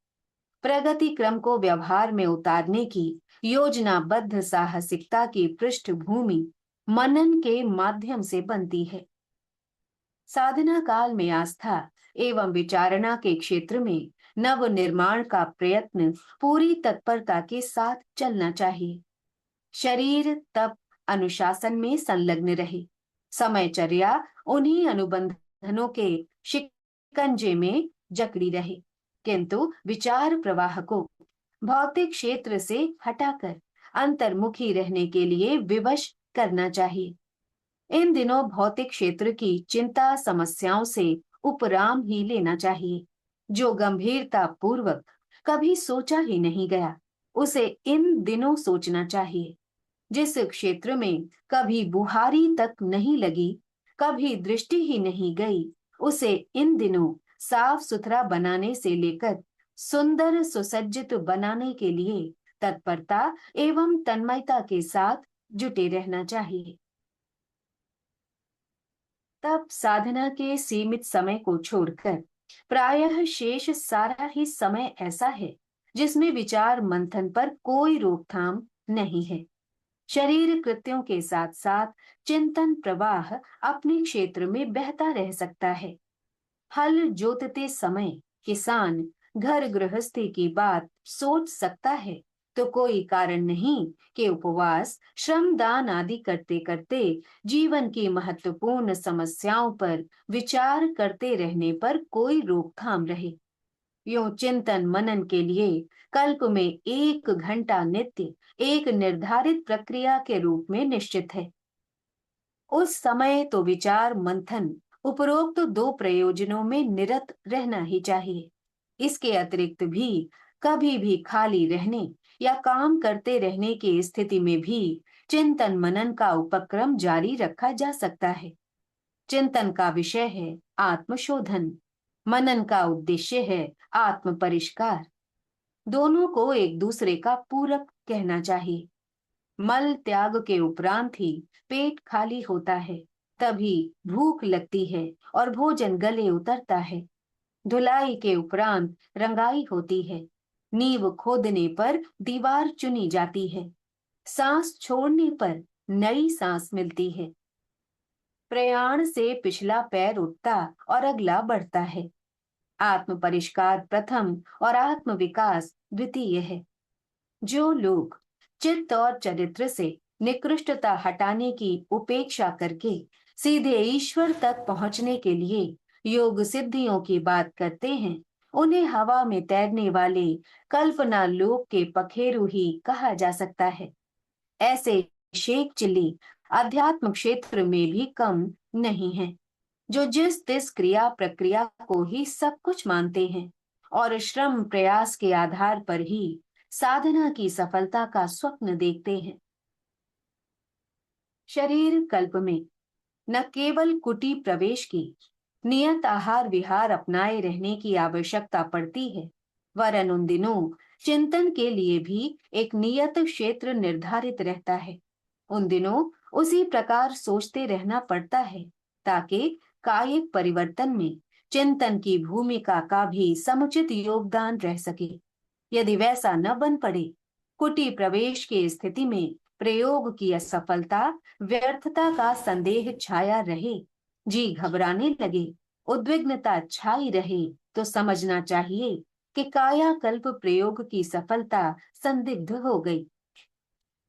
प्रगति क्रम को व्यवहार में उतारने की योजनाबद्ध साहसिकता की पृष्ठभूमि मनन के माध्यम से बनती है। साधना काल में आस्था एवं विचारणा के क्षेत्र में नव निर्माण का प्रयत्न पूरी तत्परता के साथ चलना चाहिए। शरीर तप अनुशासन में संलग्न रहे, समयचर्या उन्हीं अनुबंधनों के शिकंजे में जकड़ी रहे, किंतु विचार प्रवाह को भौतिक क्षेत्र से हटाकर अंतर्मुखी रहने के लिए विवश करना चाहिए। इन दिनों भौतिक क्षेत्र की चिंता समस्याओं से उपराम ही लेना चाहिए। जो गंभीरता पूर्वक कभी सोचा ही नहीं गया, उसे इन दिनों सोचना चाहिए। जिस क्षेत्र में कभी बुहारी तक नहीं लगी, कभी दृष्टि ही नहीं गई, उसे इन दिनों साफ सुथरा बनाने से लेकर सुंदर सुसज्जित बनाने के लिए तत्परता एवं तन्मयता के साथ जुटे रहना चाहिए। तब साधना के सीमित समय को छोड़कर प्रायः शेष सारा ही समय ऐसा है जिसमें विचार मंथन पर कोई रोकथाम नहीं है। शरीर कृत्यों के साथ साथ चिंतन प्रवाह अपने क्षेत्र में बहता रह सकता है। हल जोतते समय किसान घर गृहस्थी की बात सोच सकता है, तो कोई कारण नहीं कि उपवास श्रम दान आदि करते करते जीवन की महत्वपूर्ण समस्याओं पर विचार करते रहने पर कोई रोकथाम रहे। यूं चिंतन मनन के लिए कल्प में 1 घंटा नित्य एक निर्धारित प्रक्रिया के रूप में निश्चित है। उस समय तो विचार मंथन उपरोक्त दो प्रयोजनों में निरत रहना ही चाहिए। इसके अतिरिक्त भी कभी भी खाली रहने या काम करते रहने की स्थिति में भी चिंतन मनन का उपक्रम जारी रखा जा सकता है। चिंतन का विषय है आत्मशोधन, मनन का उद्देश्य है आत्म परिष्कार। दोनों को एक दूसरे का पूरक कहना चाहिए। मल त्याग के उपरांत ही पेट खाली होता है, तभी भूख लगती है और भोजन गले उतरता है। धुलाई के उपरांत रंगाई होती है, नींव खोदने पर दीवार चुनी जाती है, सांस छोड़ने पर नई सांस मिलती है। प्रयाण से पिछला पैर उठता और अगला बढ़ता है। आत्म परिष्कार प्रथम और आत्म विकास द्वितीय है। जो लोग चित्त और चरित्र से निकृष्टता हटाने की उपेक्षा करके सीधे ईश्वर तक पहुंचने के लिए योग सिद्धियों की बात करते हैं, उन्हें हवा में तैरने वाले कल्पना लोक के पखेरु ही कहा जा सकता है। ऐसे शेख चिल्ली अध्यात्म क्षेत्र में भी कम नहीं है, जो जिस तिस क्रिया प्रक्रिया को ही सब कुछ मानते हैं और श्रम प्रयास के आधार पर ही साधना की सफलता का स्वप्न देखते हैं। शरीर कल्प में न केवल कुटी प्रवेश की नियत आहार विहार अपनाए रहने की आवश्यकता पड़ती है, वरन उन दिनों चिंतन के लिए भी एक नियत क्षेत्र निर्धारित रहता है। उन दिनों उसी प्रकार सोचते रहना पड़ता है, ताकि कायिक परिवर्तन में चिंतन की भूमिका का भी समुचित योगदान रह सके। यदि वैसा न बन पड़े, कुटी प्रवेश की स्थिति में प्रयोग की असफलता, व्यर्थता का संदेह छाया रहे, जी घबराने लगे, उद्विग्नता छाई रहे, तो समझना चाहिए कि कायाकल्प प्रयोग की सफलता संदिग्ध हो गई।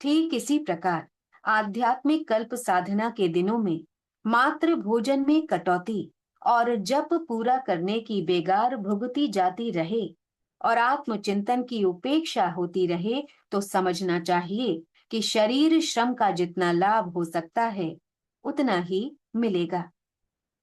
ठीक इसी प्रकार आध्यात्मिक कल्प साधना के दिनों में मात्र भोजन में कटौती और जप पूरा करने की बेगार भुगती जाती रहे और आत्मचिंतन की उपेक्षा होती रहे, तो समझना चाहिए कि शरीर श्रम का जितना लाभ हो सकता है, उतना ही मिलेगा।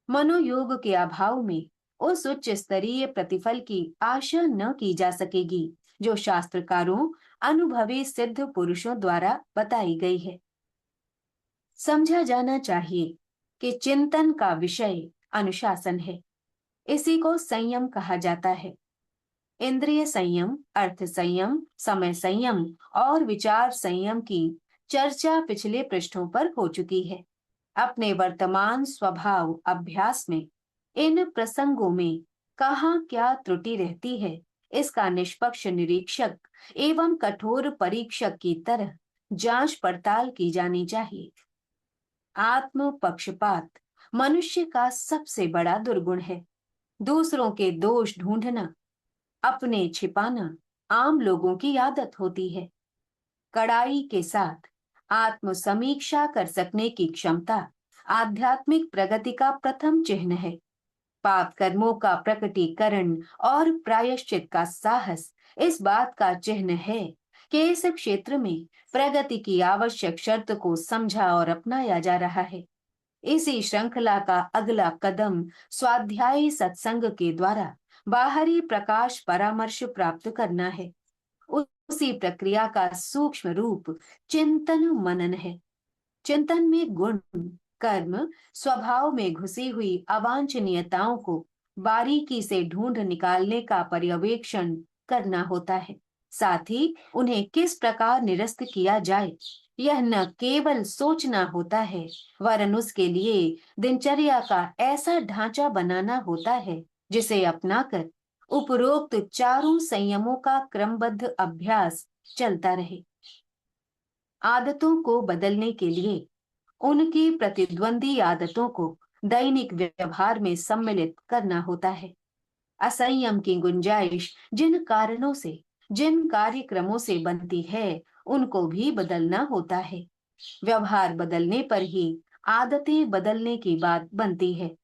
मनोयोग के अभाव में उस उच्च स्तरीय प्रतिफल की आशा न की जा सकेगी, जो शास्त्रकारों अनुभवी सिद्ध पुरुषों द्वारा बताई गई है। समझा जाना चाहिए कि चिंतन का विषय अनुशासन है। इसी को संयम कहा जाता है। इंद्रिय संयम, अर्थ संयम, समय संयम और विचार संयम की चर्चा पिछले पृष्ठों पर हो चुकी है। अपने वर्तमान स्वभाव अभ्यास में इन प्रसंगों में कहाँ क्या त्रुटि रहती है, इसका निष्पक्ष निरीक्षक एवं कठोर परीक्षक की तरह जांच पड़ताल की जानी चाहिए। आत्म पक्षपात मनुष्य का सबसे बड़ा दुर्गुण है। दूसरों के दोष ढूंढना, अपने छिपाना आम लोगों की आदत होती है। कड़ाई के साथ आत्म समीक्षा कर सकने की क्षमता आध्यात्मिक प्रगति का प्रथम चिन्ह है। पाप कर्मों का प्रकटीकरण और प्रायश्चित का साहस इस बात का चिन्ह है कि इस क्षेत्र में प्रगति की आवश्यक शर्त को समझा और अपनाया जा रहा है। इसी श्रृंखला का अगला कदम स्वाध्यायी सत्संग के द्वारा बाहरी प्रकाश परामर्श प्राप्त करना है। उसी प्रक्रिया का सूक्ष्म रूप चिंतन मनन है। चिंतन में गुण, कर्म, स्वभाव में घुसी हुई अवांछनीयताओं को बारीकी से ढूंढ निकालने का पर्यवेक्षण करना होता है। साथ ही उन्हें किस प्रकार निरस्त किया जाए, यह न केवल सोचना होता है, वरन उसके लिए दिनचर्या का ऐसा ढांचा बनाना होता है जिसे अपनाकर उपरोक्त चारों संयमों का क्रमबद्ध अभ्यास चलता रहे। आदतों को बदलने के लिए उनकी प्रतिद्वंदी आदतों को दैनिक व्यवहार में सम्मिलित करना होता है। असंयम की गुंजाइश जिन कारणों से, जिन कार्यक्रमों से बनती है, उनको भी बदलना होता है। व्यवहार बदलने पर ही आदतें बदलने की बात बनती है।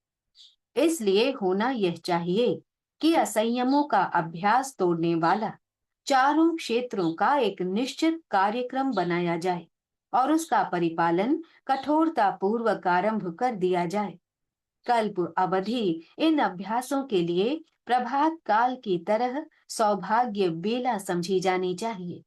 इसलिए होना यह चाहिए कि असंयमों का अभ्यास तोड़ने वाला चारों क्षेत्रों का एक निश्चित कार्यक्रम बनाया जाए और उसका परिपालन कठोरता पूर्वक आरंभ कर दिया जाए। कल्प अवधि इन अभ्यासों के लिए प्रभात काल की तरह सौभाग्य बेला समझी जानी चाहिए।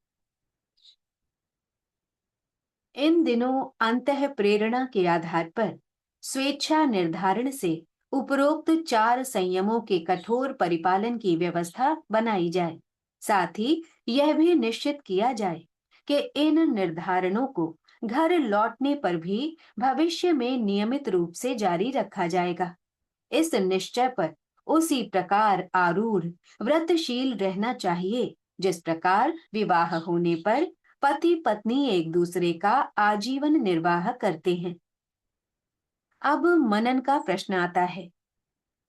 इन दिनों अंतः प्रेरणा के आधार पर स्वेच्छा निर्धारण से उपरोक्त चार संयमों के कठोर परिपालन की व्यवस्था बनाई जाए। साथ ही यह भी निश्चित किया जाए कि इन निर्धारणों को घर लौटने पर भी भविष्य में नियमित रूप से जारी रखा जाएगा। इस निश्चय पर उसी प्रकार आरूढ़ व्रतशील रहना चाहिए जिस प्रकार विवाह होने पर पति पत्नी एक दूसरे का आजीवन निर्वाह करते हैं। अब मनन का प्रश्न आता है।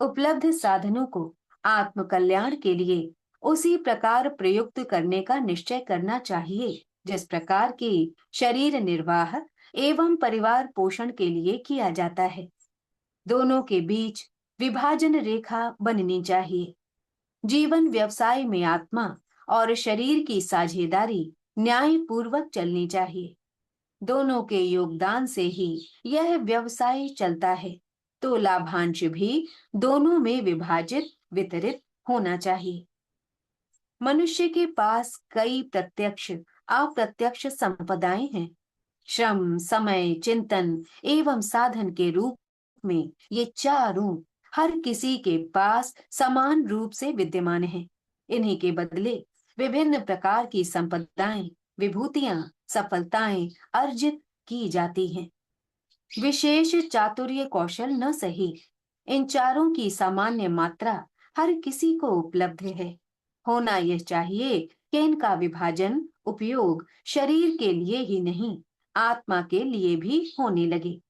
उपलब्ध साधनों को आत्म कल्याण के लिए उसी प्रकार प्रयुक्त करने का निश्चय करना चाहिए जिस प्रकार की शरीर निर्वाह एवं परिवार पोषण के लिए किया जाता है। दोनों के बीच विभाजन रेखा बननी चाहिए। जीवन व्यवसाय में आत्मा और शरीर की साझेदारी न्याय पूर्वक चलनी चाहिए। दोनों के योगदान से ही यह व्यवसाय चलता है, तो लाभांश भी दोनों में विभाजित वितरित होना चाहिए। मनुष्य के पास कई प्रत्यक्ष अप्रत्यक्ष संपदाएं हैं। श्रम, समय, चिंतन एवं साधन के रूप में ये चारों हर किसी के पास समान रूप से विद्यमान हैं। इन्हीं के बदले विभिन्न प्रकार की संपदाएं, विभूतियां, सफलताएं अर्जित की जाती हैं। विशेष चातुर्य कौशल न सही, इन चारों की सामान्य मात्रा हर किसी को उपलब्ध है। होना यह चाहिए कि इनका विभाजन उपयोग शरीर के लिए ही नहीं, आत्मा के लिए भी होने लगे।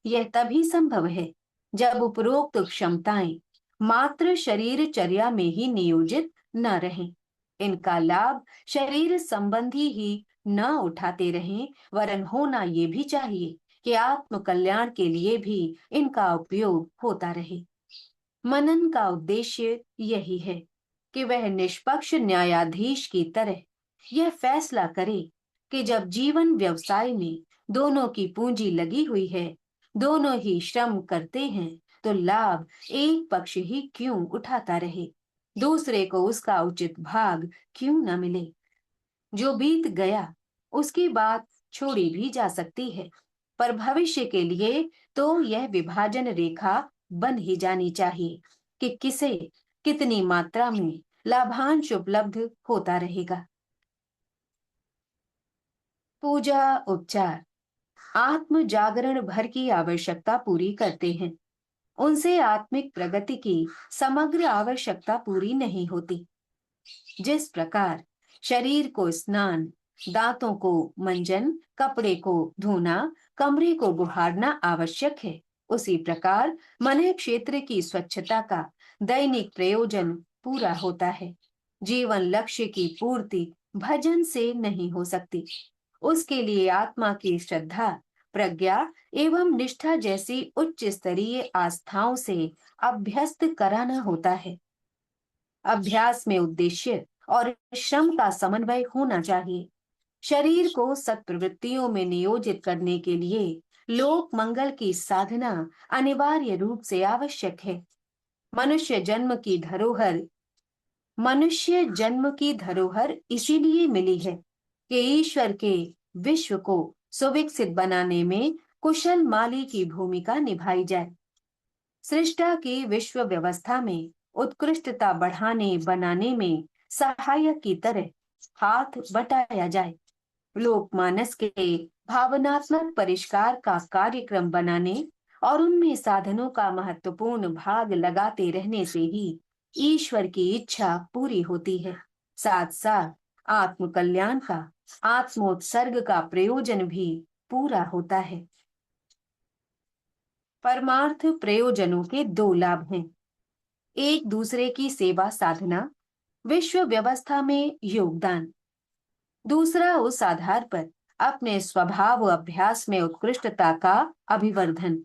यह तभी संभव है जब उपरोक्त क्षमताएं मात्र शरीर चर्या में ही नियोजित न रहें। इनका लाभ शरीर संबंधी ही न उठाते रहें, वरन होना ये भी चाहिए कि आत्म कल्याण के लिए भी इनका उपयोग होता रहे। मनन का उद्देश्य यही है कि वह निष्पक्ष न्यायाधीश की तरह यह फैसला करे कि जब जीवन व्यवसाय में दोनों की पूंजी लगी हुई है, दोनों ही श्रम करते हैं, तो लाभ एक पक्ष ही क्यों उठाता रहे, दूसरे को उसका उचित भाग क्यों न मिले। जो बीत गया उसकी बात छोड़ी भी जा सकती है, पर भविष्य के लिए तो यह विभाजन रेखा बन ही जानी चाहिए कि किसे कितनी मात्रा में लाभांश उपलब्ध होता रहेगा। पूजा उपचार आत्म जागरण भर की आवश्यकता पूरी करते हैं। उनसे आत्मिक प्रगति की समग्र आवश्यकता पूरी नहीं होती। जिस प्रकार शरीर को स्नान, दांतों को मंजन, कपड़े को धोना, कमरे को बुहारना आवश्यक है, उसी प्रकार मन क्षेत्र की स्वच्छता का दैनिक प्रयोजन पूरा होता है। जीवन लक्ष्य की पूर्ति भजन से नहीं हो सकती। उसके लिए आत्मा की श्रद्धा, प्रज्ञा एवं निष्ठा जैसी उच्च स्तरीय आस्थाओं से अभ्यस्त कराना होता है। अभ्यास में उद्देश्य और श्रम का समन्वय होना चाहिए। शरीर को सत्प्रवृत्तियों में नियोजित करने के लिए लोक मंगल की साधना अनिवार्य रूप से आवश्यक है। मनुष्य जन्म की धरोहर मनुष्य जन्म की धरोहर इसीलिए मिली है कि ईश्वर के विश्व को सुविकसित बनाने में कुशल माली की भूमिका निभाई जाए। सृष्टा की विश्व व्यवस्था में उत्कृष्टता बढ़ाने बनाने में सहायक की तरह हाथ बटाया जाए। लोकमानस के भावनात्मक परिष्कार का कार्यक्रम बनाने और उनमें साधनों का महत्वपूर्ण भाग लगाते रहने से ही ईश्वर की इच्छा पूरी होती है। साथ साथ आत्म कल्याण का, आत्मोत्सर्ग का प्रयोजन भी पूरा होता है। परमार्थ प्रयोजनों के दो लाभ हैं। एक दूसरे की सेवा साधना, विश्व व्यवस्था में योगदान। दूसरा उस आधार पर अपने स्वभाव अभ्यास में उत्कृष्टता का अभिवर्धन।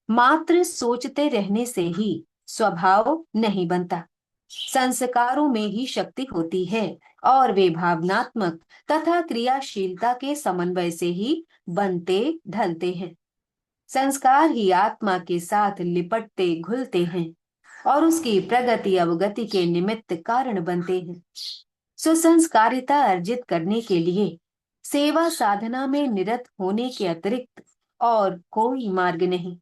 मात्र सोचते रहने से ही स्वभाव नहीं बनता। संस्कारों में ही शक्ति होती है और वे भावनात्मक तथा क्रियाशीलता के समन्वय से ही बनते ढलते हैं। संस्कार ही आत्मा के साथ लिपटते घुलते हैं और उसकी प्रगति अवगति के निमित्त कारण बनते हैं। सुसंस्कारिता अर्जित करने के लिए सेवा साधना में निरत होने के अतिरिक्त और कोई मार्ग नहीं।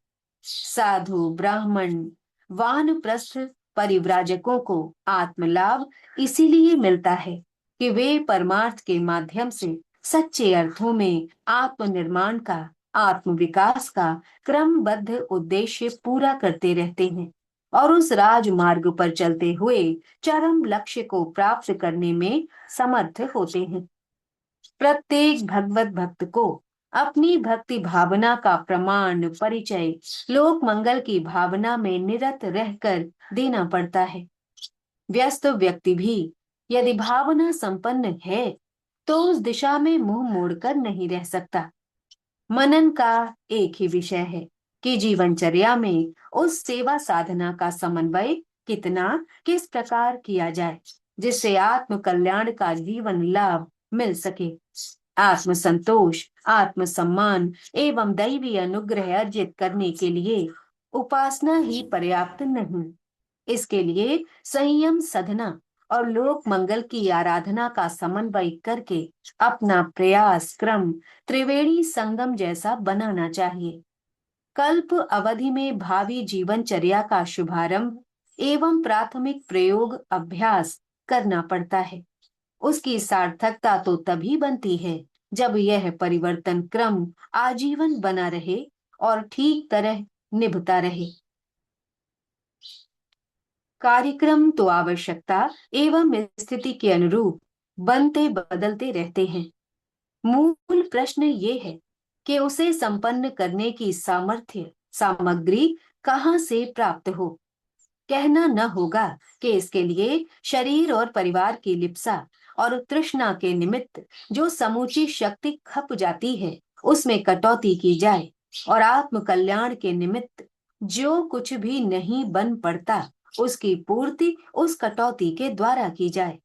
साधु, ब्राह्मण, वानप्रस्थ परिव्राजकों को आत्मलाभ इसीलिए मिलता है कि वे परमार्थ के माध्यम से सच्चे अर्थों में आत्मनिर्माण का, आत्म विकास का क्रमबद्ध उद्देश्य पूरा करते रहते हैं और उस राजमार्ग पर चलते हुए चरम लक्ष्य को प्राप्त करने में समर्थ होते हैं। प्रत्येक भगवत भक्त को अपनी भक्ति भावना का प्रमाण परिचय लोक मंगल की भावना में निरत रहकर देना पड़ता है। व्यस्त व्यक्ति भी यदि भावना संपन्न है तो उस दिशा में मुंह मोड़कर नहीं रह सकता। मनन का एक ही विषय है कि जीवनचर्या में उस सेवा साधना का समन्वय किस प्रकार किया जाए जिससे आत्म कल्याण का जीवन लाभ मिल सके। आत्म संतोष, आत्म सम्मान एवं दैवी अनुग्रह अर्जित करने के लिए उपासना ही पर्याप्त नहीं। इसके लिए संयम साधना और लोक मंगल की आराधना का समन्वय करके अपना प्रयास क्रम त्रिवेणी संगम जैसा बनाना चाहिए। कल्प अवधि में भावी जीवनचर्या का शुभारंभ एवं प्राथमिक प्रयोग अभ्यास करना पड़ता है। उसकी सार्थकता तो तभी बनती है जब यह परिवर्तन क्रम आजीवन बना रहे और ठीक तरह निभता रहे। कार्यक्रम तो आवश्यकता एवं स्थिति के अनुरूप बनते बदलते रहते हैं। मूल प्रश्न ये है कि उसे संपन्न करने की सामर्थ्य सामग्री कहाँ से प्राप्त हो। कहना न होगा कि इसके लिए शरीर और परिवार की लिप्सा और तृष्णा के निमित्त जो समूची शक्ति खप जाती है उसमें कटौती की जाए और आत्म कल्याण के निमित्त जो कुछ भी नहीं बन पड़ता उसकी पूर्ति उस कटौती के द्वारा की जाए।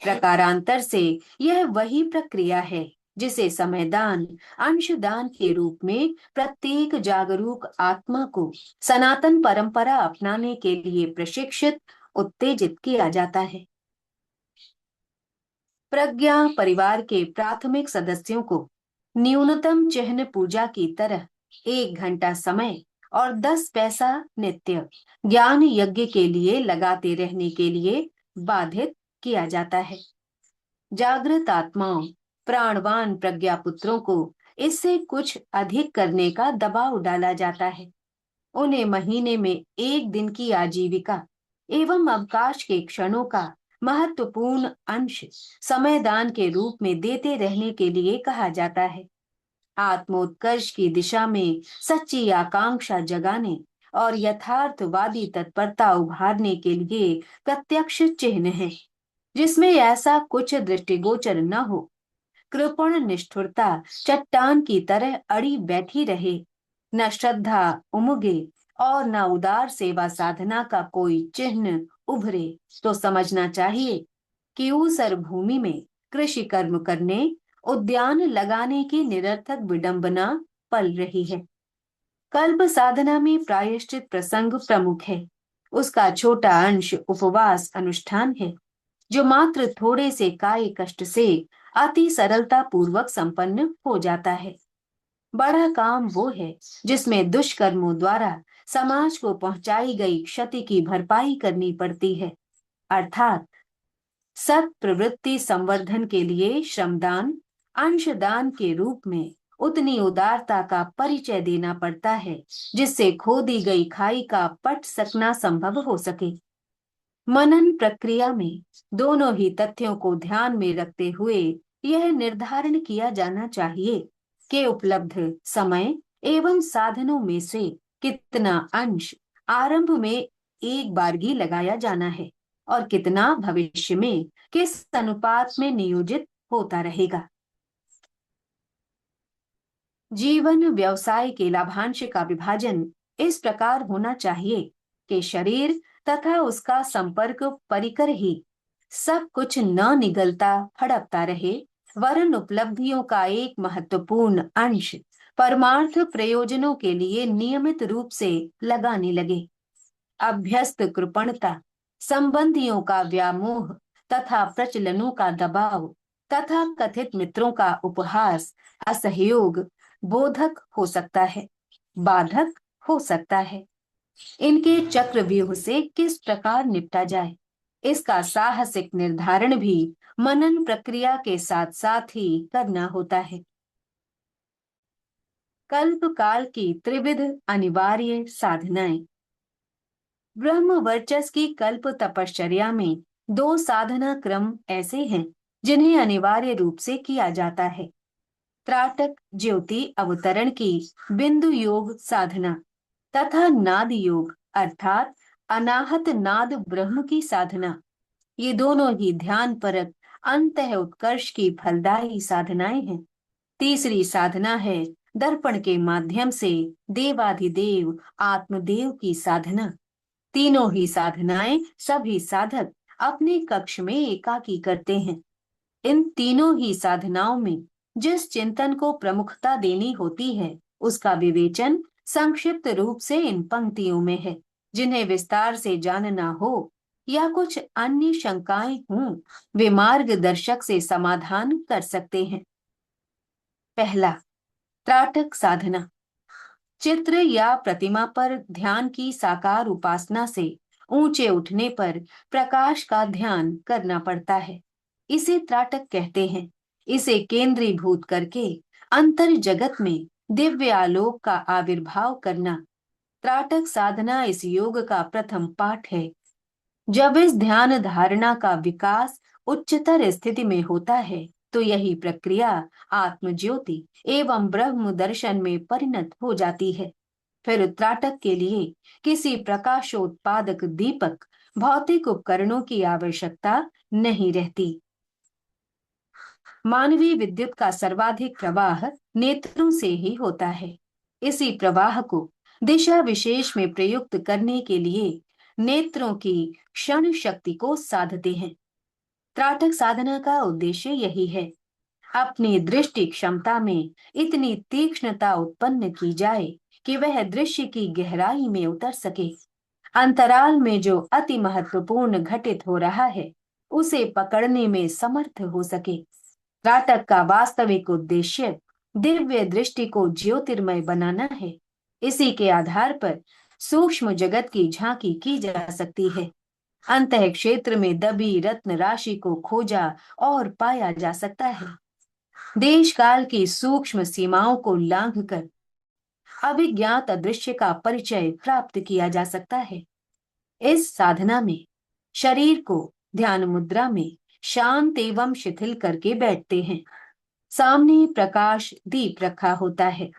प्रकारांतर से यह वही प्रक्रिया है जिसे समयदान, अंशदान के रूप में प्रत्येक जागरूक आत्मा को सनातन परंपरा अपनाने के लिए प्रशिक्षित, उत्तेजित किया जाता है। प्रज्ञा परिवार के प्राथमिक सदस्यों को न्यूनतम चिह्न पूजा की तरह 1 घंटा समय और 10 पैसा नित्य ज्ञान यज्ञ के लिए लगाते रहने के लिए बाधित किया जाता है। जागृत आत्माओं, प्राणवान प्रज्ञापुत्रों को इससे कुछ अधिक करने का दबाव डाला जाता है। उन्हें महीने में 1 दिन की आजीविका एवं अवकाश के क्षणों का महत्वपूर्ण अंश समयदान के रूप में देते रहने के लिए कहा जाता है। आत्मोत्कर्ष की दिशा में सच्ची आकांक्षा जगाने और यथार्थवादी तत्परता उभारने के लिए प्रत्यक्ष चिन्ह है, जिसमें ऐसा कुछ दृष्टिगोचर न हो। कृपण निष्ठुरता चट्टान की तरह अड़ी बैठी रहे, न श्रद्धा उमगे और न उदार सेवा साधना का कोई चिन्ह उभरे, तो समझना चाहिए कि ऊसर भूमि में कृषि कर्म करने, उद्यान लगाने की निरर्थक विडंबना पल रही है। कल्प साधना में प्रायश्चित प्रसंग प्रमुख है। उसका छोटा अंश उपवास अनुष्ठान है, जो मात्र थोड़े से काय कष्ट से अति सरलता पूर्वक संपन्न हो जाता है। बड़ा काम वो है जिसमें दुष्कर्मों द्वारा समाज को पहुंचाई गई क्षति की भरपाई करनी पड़ती है, अर्थात सत प्रवृत्ति संवर्धन के लिए श्रमदान, अंशदान के रूप में उतनी उदारता का परिचय देना पड़ता है जिससे खोदी गई खाई का पट सकना संभव हो सके। मनन प्रक्रिया में दोनों ही तथ्यों को ध्यान में रखते हुए यह निर्धारण किया जाना चाहिए कि उपलब्ध समय एवं साधनों में से कितना अंश आरंभ में एक बारगी लगाया जाना है और कितना भविष्य में किस अनुपात में नियोजित होता रहेगा। जीवन व्यवसाय के लाभांश का विभाजन इस प्रकार होना चाहिए कि शरीर तथा उसका संपर्क परिकर ही सब कुछ न निगलता फड़कता रहे, वरन उपलब्धियों का एक महत्वपूर्ण अंश परमार्थ प्रयोजनों के लिए नियमित रूप से लगाने लगे। अभ्यस्त कृपणता, संबंधियों का व्यामोह तथा प्रचलनों का दबाव तथा कथित मित्रों का उपहास असहयोग बोधक हो सकता है, बाधक हो सकता है। इनके चक्रव्यूह से किस प्रकार निपटा जाए, इसका साहसिक निर्धारण भी मनन प्रक्रिया के साथ साथ ही करना होता है। कल्प काल की त्रिविध अनिवार्य साधनाएं। ब्रह्म वर्चस की कल्प तपश्चर्या में दो साधना क्रम ऐसे हैं जिन्हें अनिवार्य रूप से किया जाता है। त्राटक ज्योति अवतरण की बिंदु योग साधना तथा नाद योग अर्थात अनाहत नाद ब्रह्म की साधना। ये दोनों ही ध्यान परक अंतः उत्कर्ष की फलदायी साधनाएं हैं। तीसरी साधना है दर्पण के माध्यम से देवाधिदेव आत्मदेव की साधना। तीनों ही साधनाएं सभी साधक अपने कक्ष में एकाकी करते हैं। इन तीनों ही साधनाओं में जिस चिंतन को प्रमुखता देनी होती है, उसका विवेचन संक्षिप्त रूप से इन पंक्तियों में है। जिन्हें विस्तार से जानना हो या कुछ अन्य शंकाएं हों, वे मार्गदर्शक से समाधान कर सकते हैं। पहला, त्राटक साधना। चित्र या प्रतिमा पर ध्यान की साकार उपासना से ऊंचे उठने पर प्रकाश का ध्यान करना पड़ता है। इसे त्राटक कहते हैं। इसे केंद्रीभूत करके अंतर जगत में दिव्य आलोक का आविर्भाव करना त्राटक साधना इस योग का प्रथम पाठ है। जब इस ध्यान धारणा का विकास उच्चतर स्थिति में होता है, तो यही प्रक्रिया आत्मज्योति एवं ब्रह्म दर्शन में परिणत हो जाती है। फिर त्राटक के लिए किसी प्रकाशोत्पादक दीपक भौतिक उपकरणों की आवश्यकता नहीं रहती। मानवीय विद्युत का सर्वाधिक प्रवाह नेत्रों से ही होता है। इसी प्रवाह को दिशा विशेष में प्रयुक्त करने के लिए नेत्रों की क्षण शक्ति को साधते हैं। त्राटक साधना का उद्देश्य यही है, अपनी दृष्टि क्षमता में इतनी तीक्ष्णता उत्पन्न की जाए कि वह दृश्य की गहराई में उतर सके। अंतराल में जो अति महत्वपूर्ण घटित हो रहा है, उसे पकड़ने में समर्थ हो सके। त्राटक का वास्तविक उद्देश्य दिव्य दृष्टि को ज्योतिर्मय बनाना है। इसी के आधार पर सूक्ष्म जगत की झांकी की जा सकती है। अंतः क्षेत्र में दबी रत्न राशि को खोजा और पाया जा सकता है। देश काल की सूक्ष्म सीमाओं को लांघकर अभिज्ञात अदृश्य का परिचय प्राप्त किया जा सकता है। इस साधना में शरीर को ध्यान मुद्रा में शांत एवं शिथिल करके बैठते हैं। सामने प्रकाश दीप रखा होता है।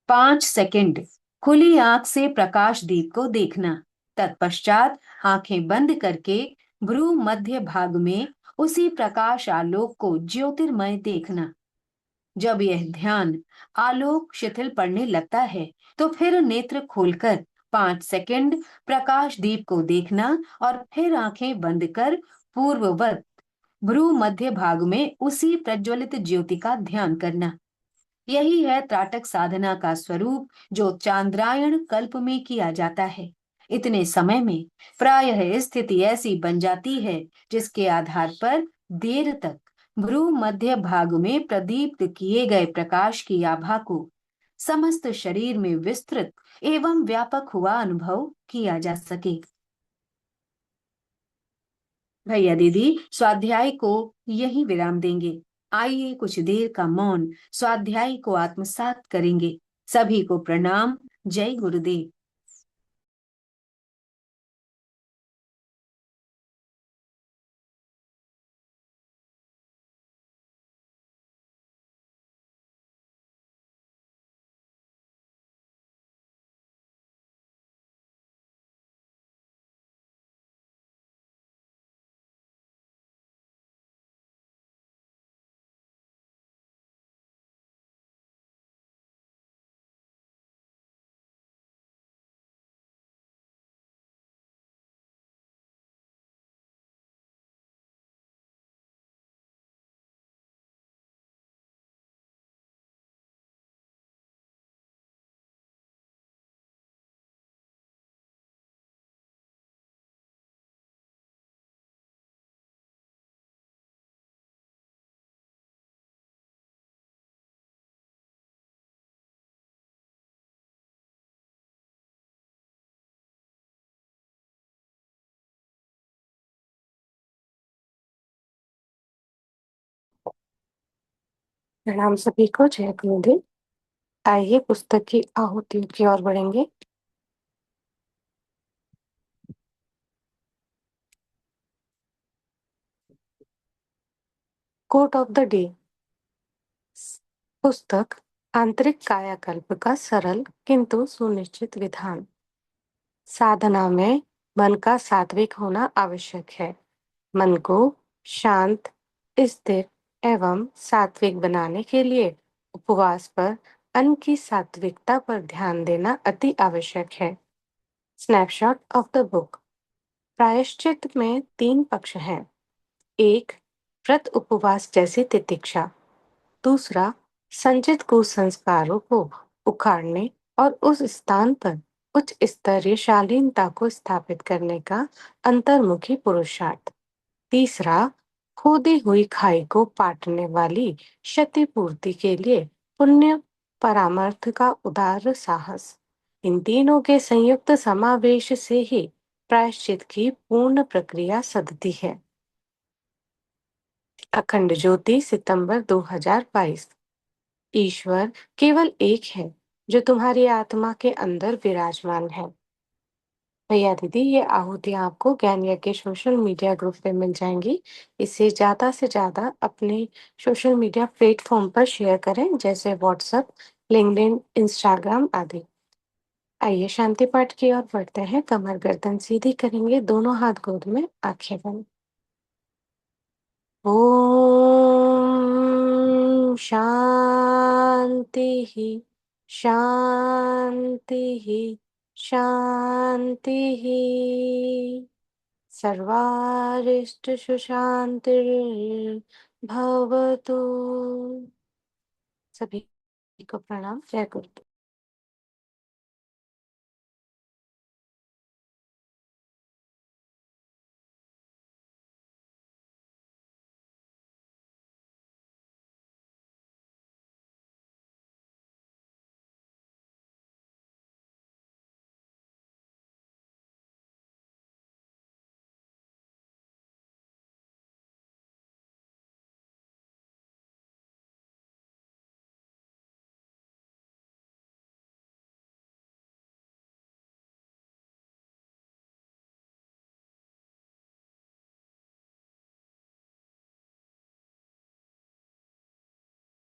5 सेकंड खुली आंख से प्रकाश दीप को देखना। तत्पश्चात आंखें बंद करके भ्रू मध्य भाग में उसी प्रकाश आलोक को ज्योतिर्मय देखना। जब यह ध्यान आलोक शिथिल पड़ने लगता है, तो फिर नेत्र खोलकर 5 सेकंड प्रकाश दीप को देखना और फिर आंखें बंद कर पूर्ववत भ्रू मध्य भाग में उसी प्रज्वलित ज्योति का ध्यान करना। यही है त्राटक साधना का स्वरूप, जो चांद्रायण कल्प में किया जाता है। इतने समय में प्रायः स्थिति ऐसी बन जाती है जिसके आधार पर देर तक भ्रू मध्य भाग में प्रदीप्त किए गए प्रकाश की आभा को समस्त शरीर में विस्तृत एवं व्यापक हुआ अनुभव किया जा सके। भैया दीदी, स्वाध्याय को यही विराम देंगे। आइए कुछ देर का मौन स्वाध्याय को आत्मसात करेंगे। सभी को प्रणाम। जय गुरुदेव। प्रणाम सभी को। जय गुरुदेव। आइए पुस्तक की आहुतियों की ओर बढ़ेंगे। Quote of the day. पुस्तक आंतरिक कायाकल्प का सरल किंतु सुनिश्चित विधान। साधना में मन का सात्विक होना आवश्यक है। मन को शांत, स्थिर एवं सात्विक बनाने के लिए उपवास पर अन्न की सात्विकता पर ध्यान देना अति आवश्यक है। Snapshot of the book. प्रायश्चित में 3 पक्ष हैं। 1. व्रत उपवास जैसी तितिक्षा। दूसरा, संचित कुसंस्कारों को उखाड़ने और उस स्थान पर उच्च स्तरीय शालीनता को स्थापित करने का अंतर्मुखी पुरुषार्थ। तीसरा, खोदी हुई खाई को पाटने वाली क्षतिपूर्ति के लिए पुण्य परामर्थ का उदार साहस। इन तीनों के संयुक्त समावेश से ही प्रायश्चित की पूर्ण प्रक्रिया सधती है। अखंड ज्योति, सितंबर 2022। ईश्वर केवल एक है जो तुम्हारी आत्मा के अंदर विराजमान है। भैया दीदी, ये आहुतियां आपको ज्ञान यज्ञ के सोशल मीडिया ग्रुप पे मिल जाएंगी। इसे ज्यादा से ज्यादा अपने सोशल मीडिया प्लेटफॉर्म पर शेयर करें, जैसे व्हाट्सएप, लिंक्डइन, इंस्टाग्राम आदि। आइए शांति पाठ की ओर बढ़ते हैं। कमर गर्दन सीधी करेंगे, दोनों हाथ गोद में, आंखें बंद। ओम शांति ही शांति ही शांति ही। सर्वारिष्ट सुशांतिर्भवतु। सभी को प्रणाम। जय गुरु।